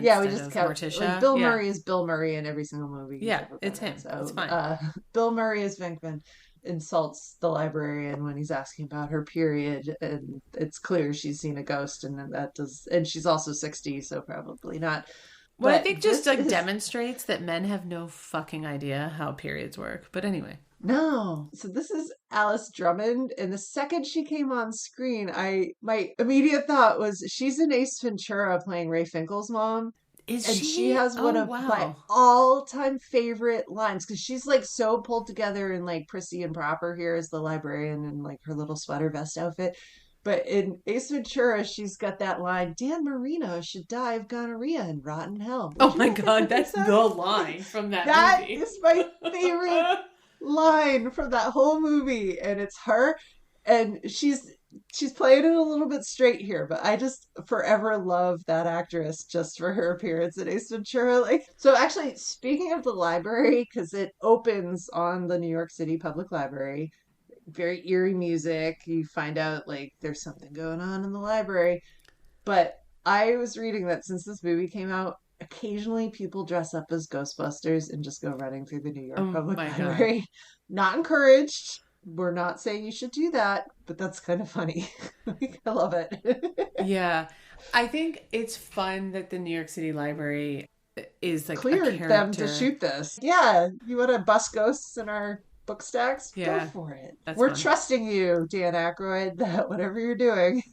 yeah, we just kept Morticia. Like, Bill Murray is Bill Murray in every single movie. Yeah, it's him. So, it's fine. Bill Murray as Venkman insults the librarian when he's asking about her period, and it's clear she's seen a ghost, and she's also 60, so probably not. Well, I think just like demonstrates that men have no fucking idea how periods work. But anyway. No. So this is Alice Drummond, and the second she came on screen, my immediate thought was she's in Ace Ventura playing Ray Finkel's mom. She has one of my all-time favorite lines because she's like so pulled together and like prissy and proper here as the librarian in like her little sweater vest outfit. But in Ace Ventura, she's got that line, Dan Marino should die of gonorrhea and rot in hell. Oh my God, that's the line from that movie. That is my favorite line from that whole movie. And it's her, and she's playing it a little bit straight here, but I just forever love that actress just for her appearance in Ace Ventura. Like, so actually, speaking of the library, because it opens on the New York City Public Library, very eerie music. You find out like there's something going on in the library. But I was reading that since this movie came out, occasionally people dress up as Ghostbusters and just go running through the New York Public Library. God. Not encouraged. We're not saying you should do that, but that's kind of funny. I love it. Yeah. I think it's fun that the New York City Library is like a Cleared them character. to shoot this. Yeah, you want to bust ghosts in our book stacks? Go Yeah, for it. that's We're fun. trusting you, Dan Aykroyd, that whatever you're doing.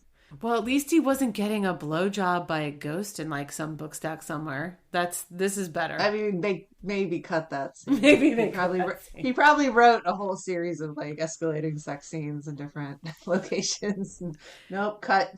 Well, at least he wasn't getting a blowjob by a ghost in like some book stack somewhere. This is better. I mean, they maybe cut that scene. Maybe they He probably wrote a whole series of like escalating sex scenes in different locations. Nope, cut.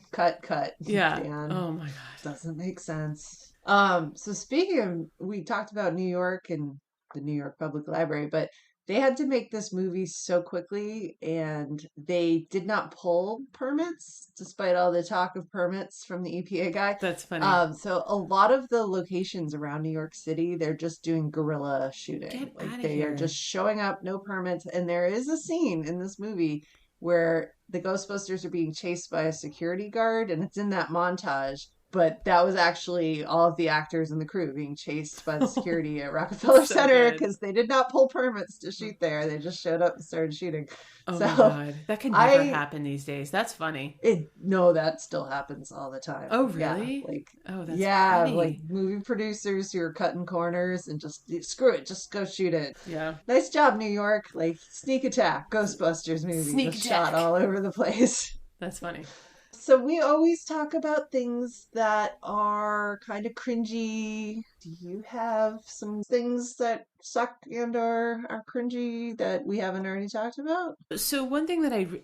Yeah. Dan. Oh my god. Doesn't make sense. So speaking of, we talked about New York and the New York Public Library, but they had to make this movie so quickly and they did not pull permits despite all the talk of permits from the EPA guy. That's funny. So a lot of the locations around New York City, they're just doing guerrilla shooting. Get Like outta they here. are just showing up, no permits. And there is a scene in this movie where the Ghostbusters are being chased by a security guard, and it's in that montage. But that was actually all of the actors and the crew being chased by the security at Rockefeller So Center good. because they did not pull permits to shoot there. They just showed up and started shooting. Oh So my god. That can never happen these days. That's funny. no, that still happens all the time. Oh Yeah, really? like Oh, that's yeah, funny. like movie producers who are cutting corners and just screw it, just go shoot it. Yeah. Nice job, New York. Like sneak attack, Ghostbusters movie, Sneak just attack. shot all over the place. That's funny. So we always talk about things that are kind of cringy. Do you have some things that suck and or are cringy that we haven't already talked about? So one thing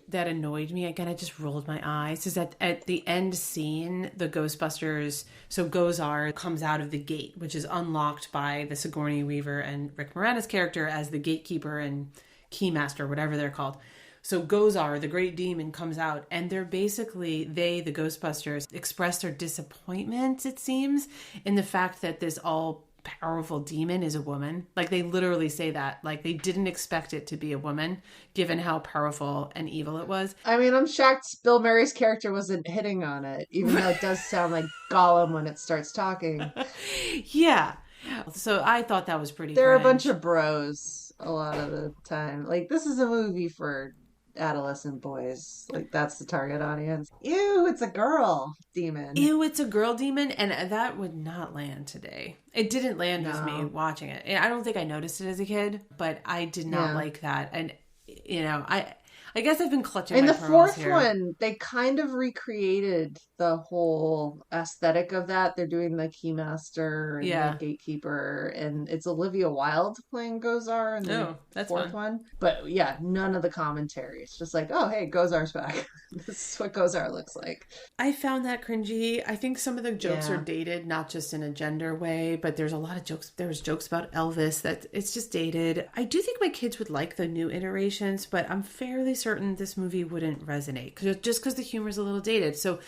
that annoyed me, again, I just rolled my eyes, is that at the end scene, the Ghostbusters, so Gozar comes out of the gate, which is unlocked by the Sigourney Weaver and Rick Moranis character as the gatekeeper and keymaster, whatever they're called. So Gozar, the great demon, comes out, and they're basically, the Ghostbusters, express their disappointment, it seems, in the fact that this all-powerful demon is a woman. Like, they literally say that. Like, they didn't expect it to be a woman, given how powerful and evil it was. I mean, I'm shocked Bill Murray's character wasn't hitting on it, even though it does sound like Gollum when it starts talking. Yeah. So I thought that was pretty They're a cringe. bunch of bros a lot of the time. Like, this is a movie for adolescent boys. Like, that's the target audience. Ew, it's a girl demon. Ew, it's a girl demon, and that would not land today. It didn't land with me No. watching it. And I don't think I noticed it as a kid, but I did not Yeah. like that. And I guess I've been clutching In my the pearls fourth here. one, they kind of recreated the whole aesthetic of that. They're doing the Keymaster and Yeah. the Gatekeeper, and it's Olivia Wilde playing Gozar in the Oh, that's fourth fun. one. But yeah, none of the commentary. It's just like, oh, hey, Gozar's back. This is what Gozar looks like. I found that cringy. I think some of the jokes Yeah. are dated, not just in a gender way, but there's a lot of jokes. There was jokes about Elvis that it's just dated. I do think my kids would like the new iterations, but I'm fairly certain this movie wouldn't resonate just because the humor is a little dated. So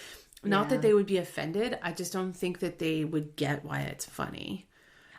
not Yeah. that they would be offended. I just don't think that they would get why it's funny.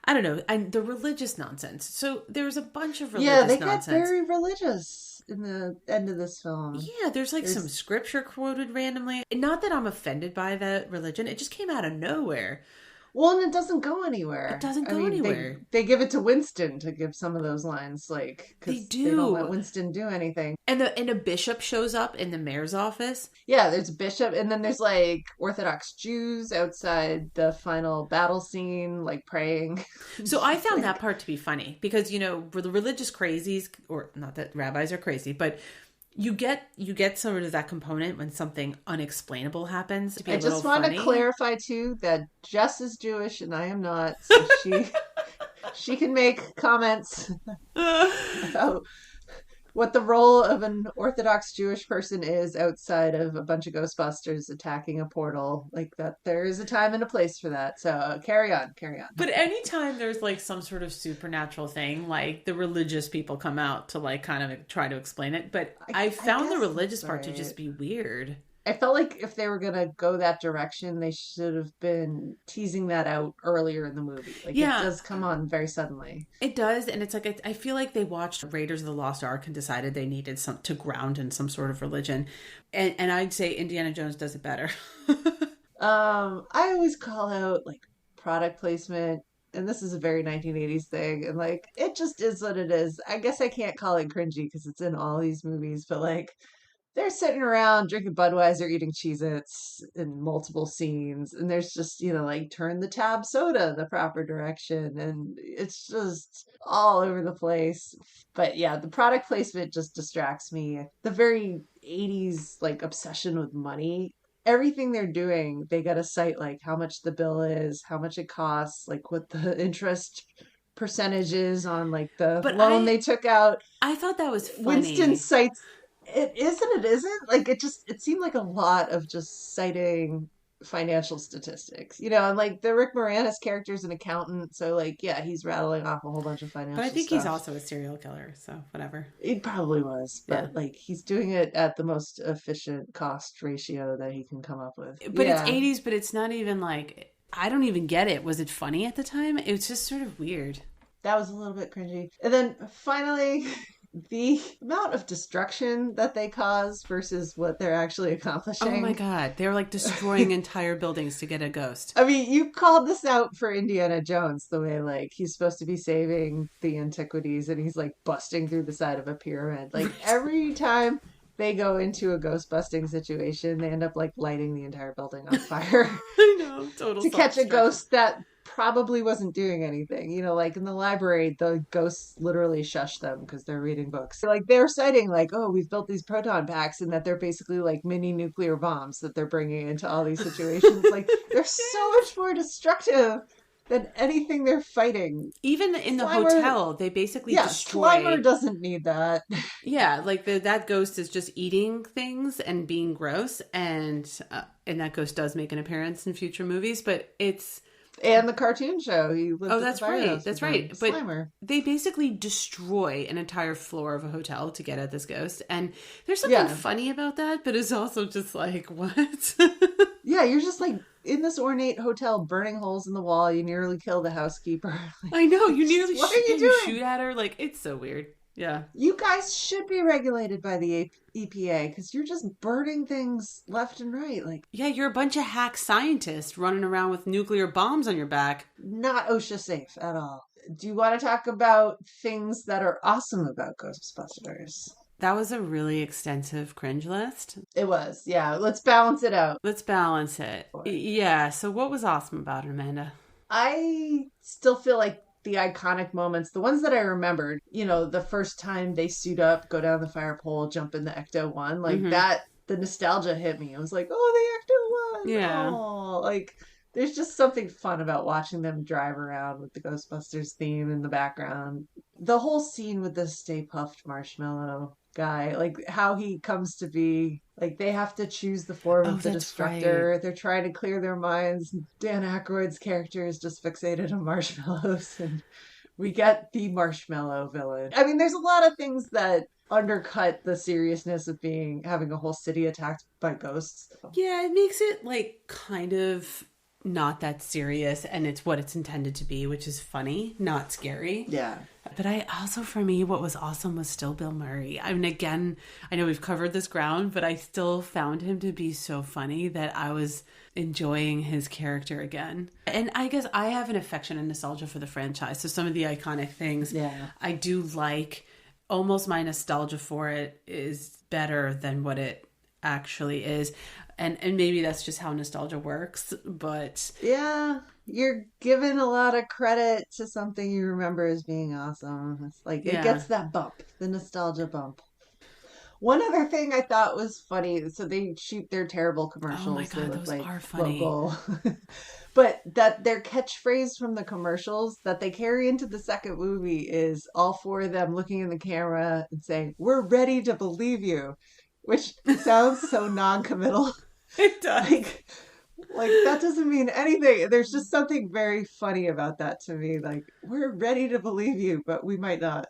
I don't know. And the religious nonsense. So there's a bunch of religious Yeah, they nonsense. get very religious in the end of this film. Yeah, there's like some scripture quoted randomly. Not that I'm offended by the religion. It just came out of nowhere. Well, and it doesn't go anywhere. It doesn't go anywhere. They give it to Winston to give some of those lines, like, They because do. they don't let Winston do anything. And a bishop shows up in the mayor's office. Yeah, there's a bishop, and then there's like Orthodox Jews outside the final battle scene, like praying. So I found that part to be funny because, the religious crazies, or not that rabbis are crazy, but you get sort of that component when something unexplainable happens to be I a little just want funny. to clarify too that Jess is Jewish and I am not, so she can make comments about what the role of an Orthodox Jewish person is outside of a bunch of Ghostbusters attacking a portal. Like that, there is a time and a place for that. So carry on. But anytime there's like some sort of supernatural thing, like the religious people come out to like kind of try to explain it. But I found the guess religious that's part to right. just be weird. I felt like if they were gonna go that direction, they should have been teasing that out earlier in the movie. Like Yeah. it does come on very suddenly. It does, and it's like I feel like they watched Raiders of the Lost Ark and decided they needed some to ground in some sort of religion, and I'd say Indiana Jones does it better. I always call out like product placement, and this is a very 1980s thing, and like it just is what it is. I guess I can't call it cringy because it's in all these movies, but like they're sitting around drinking Budweiser, eating Cheez-Its in multiple scenes. And there's just, like turn the tab soda the proper direction. And it's just all over the place. But yeah, the product placement just distracts me. The very 80s like obsession with money. Everything they're doing, they got to cite like how much the bill is, how much it costs, like what the interest percentage is on like the But loan they took out. I thought that was funny. Winston cites it isn't like it seemed like a lot of just citing financial statistics, and like the Rick Moranis character is an accountant, so like yeah, he's rattling off a whole bunch of financial But I think stuff. he's also a serial killer, so whatever. He probably was, but Yeah. like he's doing it at the most efficient cost ratio that he can come up with. But yeah. it's 80s, but it's not even like, I don't even get it. Was it funny at the time? It was just sort of weird. That was a little bit cringy. And then finally, the amount of destruction that they cause versus what they're actually accomplishing. Oh my God. They were like destroying entire buildings to get a ghost. I mean, you called this out for Indiana Jones, the way like he's supposed to be saving the antiquities and he's like busting through the side of a pyramid. Like every time they go into a ghost busting situation, they end up like lighting the entire building on fire. I know. Total to catch a self-destruction. ghost that probably wasn't doing anything. Like in the library, the ghosts literally shush them because they're reading books. Like they're citing like, oh, we've built these proton packs and that they're basically like mini nuclear bombs that they're bringing into all these situations. Like they're so much more destructive than anything they're fighting. Even in the Slimer- hotel, they basically Yeah, destroy. Slimer doesn't need that. Yeah, like that ghost is just eating things and being gross, and that ghost does make an appearance in future movies, but it's And the cartoon show. He lived at that's the right, firehouse that's with right. him. But Slimer. they basically destroy an entire floor of a hotel to get at this ghost, and there's something funny about that, but it's also just like what? Yeah, you're just like in this ornate hotel burning holes in the wall. You nearly kill the housekeeper. Like, I know, you nearly what are you doing? shoot at her. Like, it's so weird. Yeah. You guys should be regulated by the EPA because you're just burning things left and right. Like, Yeah, you're a bunch of hack scientists running around with nuclear bombs on your back. not OSHA safe at all. Do you want to talk about things that are awesome about Ghostbusters? That was a really extensive cringe list. It was, yeah. Let's balance it out. Let's balance it. Yeah, so what was awesome about it, Amanda? I still feel like the iconic moments, the ones that I remembered, the first time they suit up, go down the fire pole, jump in the Ecto-1, like that, the nostalgia hit me. I was like, oh, the Ecto-1. Yeah. Oh, like, there's just something fun about watching them drive around with the Ghostbusters theme in the background. The whole scene with the Stay Puft Marshmallow guy, like how he comes to be, like they have to choose the form of the destructor. Right. They're trying to clear their minds. Dan Aykroyd's character is just fixated on marshmallows, and we get the marshmallow villain. I mean, there's a lot of things that undercut the seriousness of having a whole city attacked by ghosts. Yeah, it makes it like kind of not that serious, and it's what it's intended to be, which is funny, not scary. Yeah. But I also, for me, what was awesome was still Bill Murray. I mean, again, I know we've covered this ground, but I still found him to be so funny that I was enjoying his character again. And I guess I have an affection and nostalgia for the franchise. So some of the iconic things I do like. Almost my nostalgia for it is better than what it actually is. And maybe that's just how nostalgia works, but... Yeah, you're giving a lot of credit to something you remember as being awesome. It's like, it gets that bump, the nostalgia bump. One other thing I thought was funny, so they shoot their terrible commercials. Oh my God, those like are funny. Local. But that their catchphrase from the commercials that they carry into the second movie is all four of them looking in the camera and saying, "We're ready to believe you," which sounds so non-committal. It does. Like that doesn't mean anything. There's just something very funny about that to me. Like, we're ready to believe you, but we might not.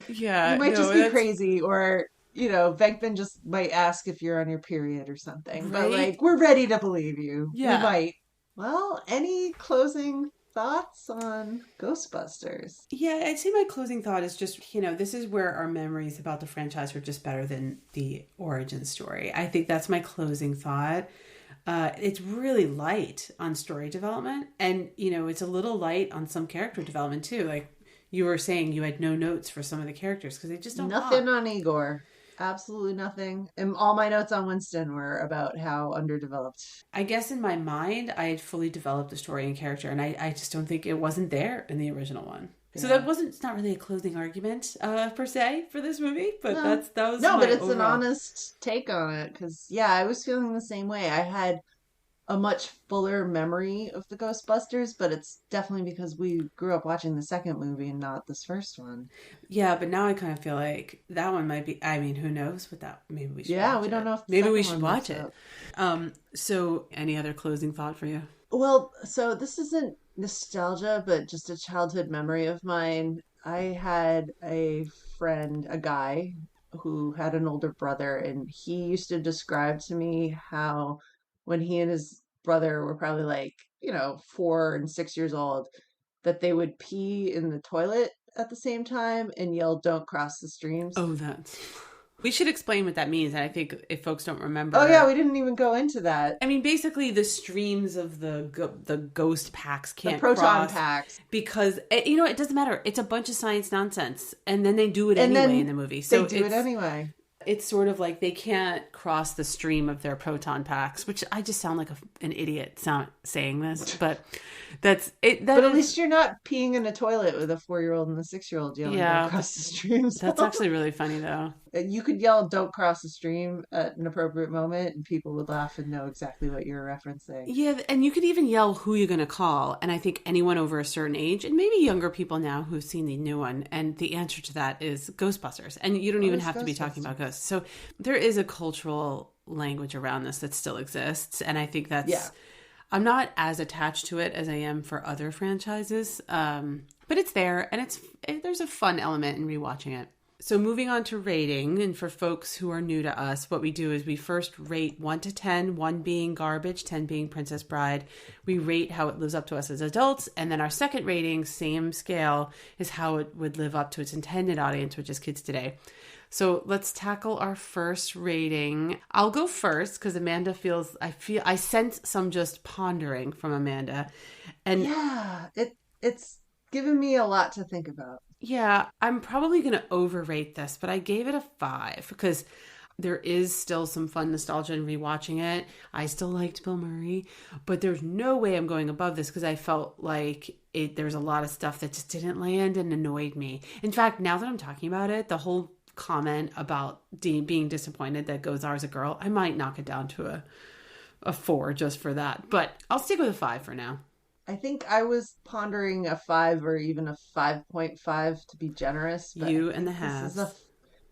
Yeah. You might just be crazy, or Venkman just might ask if you're on your period or something. Right? But like, we're ready to believe you. Yeah. We might. Well, any closing thoughts on Ghostbusters? Yeah, I'd say my closing thought is just, this is where our memories about the franchise are just better than the origin story. I think that's my closing thought. It's really light on story development, and, it's a little light on some character development too. Like you were saying, you had no notes for some of the characters because they just don't Nothing on Igor. Absolutely nothing. And all my notes on Winston were about how underdeveloped. I guess in my mind, I had fully developed the story and character, and I just don't think it wasn't there in the original one. So Yeah. it's not really a closing argument per se for this movie, but No. that was No, my but it's an overall. honest take on it because, yeah, I was feeling the same way. I had a much fuller memory of the Ghostbusters, but it's definitely because we grew up watching the second movie and not this first one. Yeah, but now I kind of feel like that one might be. I mean, who knows what that? Maybe we should Yeah, watch we don't it. know if the Maybe we second should one watch lives it. up. So any other closing thought for you? Well, so this isn't nostalgia, but just a childhood memory of mine. I had a friend, a guy, who had an older brother, and he used to describe to me how when he and his brother were probably like, 4 and 6 years old, that they would pee in the toilet at the same time and yell, "Don't cross the streams." Oh, that's. We should explain what that means. And I think if folks don't Oh, yeah, remember, we didn't even go into that. I mean, basically, the streams of the ghost packs The can't proton cross packs. because it doesn't matter. It's a bunch of science nonsense, and then they do it And anyway then in the movie. So they do it anyway. it's sort of like they can't cross the stream of their proton packs, which I just sound like an idiot saying this, but that's it. But at least you're not peeing in a toilet with a 4-year-old and a 6-year-old yelling, Yeah, "Don't cross the stream." that's actually really funny though. You could yell, "Don't cross the stream" at an appropriate moment, and people would laugh and know exactly what you're referencing. Yeah, and you could even yell who you're going to call. And I think anyone over a certain age, and maybe younger people now who've seen the new one, and the answer to that is Ghostbusters. And you don't even it's have to be talking about ghosts. So there is a cultural language around this that still exists. And I think that's, Yeah. I'm not as attached to it as I am for other franchises. But it's there, and there's a fun element in rewatching it. So moving on to rating, and for folks who are new to us, what we do is we first rate 1 to 10, 1 being garbage, 10 being Princess Bride. We rate how it lives up to us as adults, and then our second rating, same scale, is how it would live up to its intended audience, which is kids today. So let's tackle our first rating. I'll go first because Amanda I sense some just pondering from Amanda. And Yeah, it's given me a lot to think about. yeah, I'm probably going to overrate this, but I gave it a 5 because there is still some fun nostalgia in rewatching it. I still liked Bill Murray, but there's no way I'm going above this because I felt like there's a lot of stuff that just didn't land and annoyed me. In fact, now that I'm talking about it, the whole comment about being disappointed that Gozar's a girl, I might knock it down to a 4 just for that. But I'll stick with a 5 for now. I think I was pondering a 5 or even a 5.5 to be generous, but You and the halves.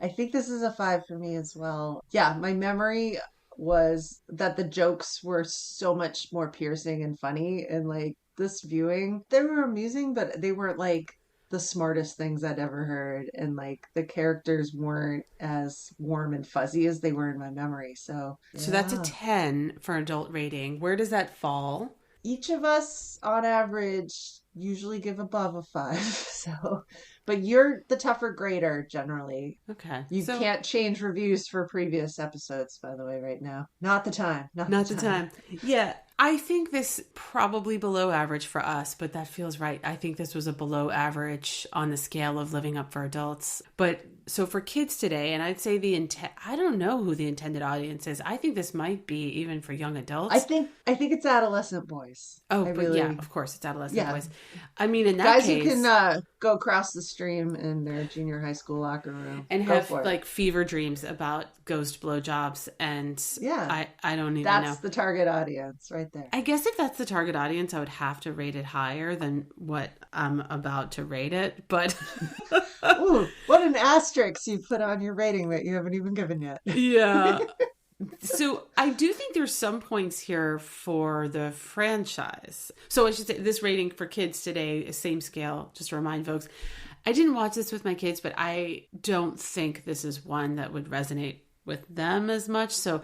I think this is a 5 for me as well. Yeah, my memory was that the jokes were so much more piercing and funny, and like this viewing, they were amusing, but they weren't like the smartest things I'd ever heard, and like the characters weren't as warm and fuzzy as they were in my memory. So That's a yeah. 10 for adult rating. Where does that fall? Each of us on average usually give above a 5. So, but you're the tougher grader generally. Okay. You can't change reviews for previous episodes, by the way, right now. Not the time. Not the time. Yeah. I think this probably below average for us, but that feels right. I think this was a below average on the scale of living up for adults. But so for kids today, and I'd say I don't know who the intended audience is. I think this might be even for young adults. I think it's adolescent boys. Oh, yeah, of course, it's adolescent boys. I mean, in that guys case, who can go across the stream in their junior high school locker room and have like fever dreams about ghost blowjobs, and I don't even know. That's the target audience right there. I guess if that's the target audience, I would have to rate it higher than what I'm about to rate it. But ooh, what an asterisk you put on your rating that you haven't even given yet. Yeah. So I do think there's some points here for the franchise. So I should say this rating for kids today is same scale, just to remind folks. I didn't watch this with my kids, but I don't think this is one that would resonate with them as much. So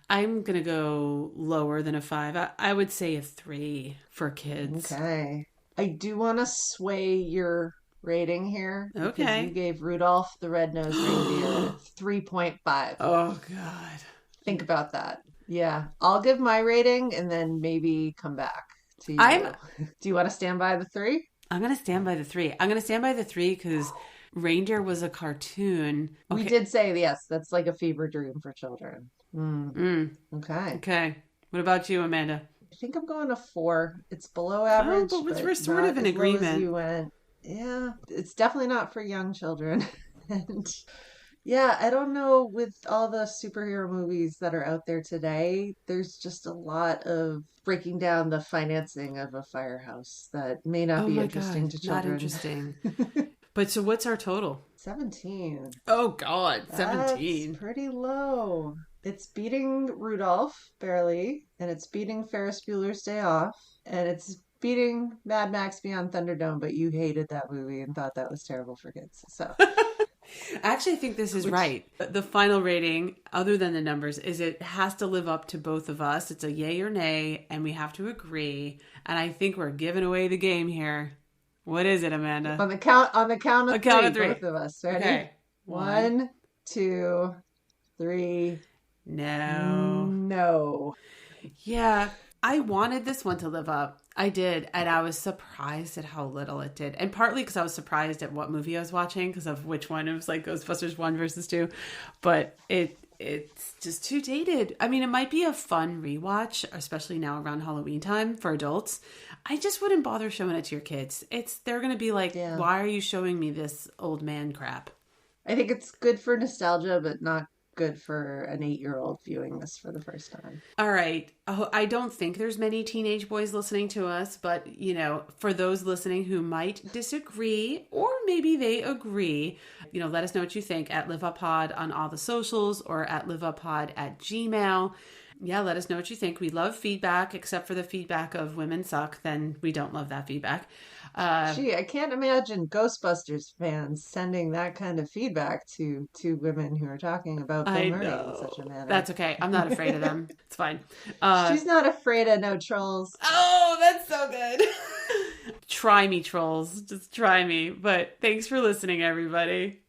I'm going to go lower than a 5. I would say a 3 for kids. Okay. I do want to sway your rating here. Okay. Because you gave Rudolph the Red-Nosed Reindeer 3.5. Oh, God. Think about that. Yeah. I'll give my rating and then maybe come back to you. Do you want to stand by the 3? I'm going to stand by the 3. I'm going to stand by the 3 because Reindeer was a cartoon. We did say, yes, that's like a fever dream for children. Okay. Okay. What about you, Amanda? I think I'm going to 4. It's below average, but we're sort not of in as low as agreement. you went. Yeah, it's definitely not for young children. And yeah, I don't know, with all the superhero movies that are out there today, there's just a lot of breaking down the financing of a firehouse that may not Oh be my interesting God, to not children. interesting. But so what's our total? 17. Oh God, That's 17. pretty low. It's beating Rudolph, barely, and it's beating Ferris Bueller's Day Off, and it's beating Mad Max Beyond Thunderdome, but you hated that movie and thought that was terrible for kids. So, Actually, I think this is which, right. The final rating, other than the numbers, is it has to live up to both of us. It's a yay or nay, and we have to agree. And I think we're giving away the game here. What is it, Amanda? on the count of A three, count of 3. both of us. Ready? Okay. 1, 2, 3. No. Yeah, I wanted this one to live up. I did, and I was surprised at how little it did. And partly because I was surprised at what movie I was watching, because of which one. It was like Ghostbusters 1 versus 2. But it's just too dated. I mean, it might be a fun rewatch, especially now around Halloween time for adults. I just wouldn't bother showing it to your kids. They're going to be like, why are you showing me this old man crap? I think it's good for nostalgia, but not good for an 8-year-old viewing this for the first time. All right. Oh, I don't think there's many teenage boys listening to us, but, for those listening who might disagree, or maybe they agree, let us know what you think at LiveUpPod on all the socials, or at LiveUpPod@gmail.com. Yeah, let us know what you think. We love feedback, except for the feedback of women suck. Then we don't love that feedback. I can't imagine Ghostbusters fans sending that kind of feedback to two women who are talking about Bill Murray in such a manner. That's okay. I'm not afraid of them. It's fine. She's not afraid of no trolls. Oh, that's so good. Try me, trolls. Just try me. But thanks for listening, everybody.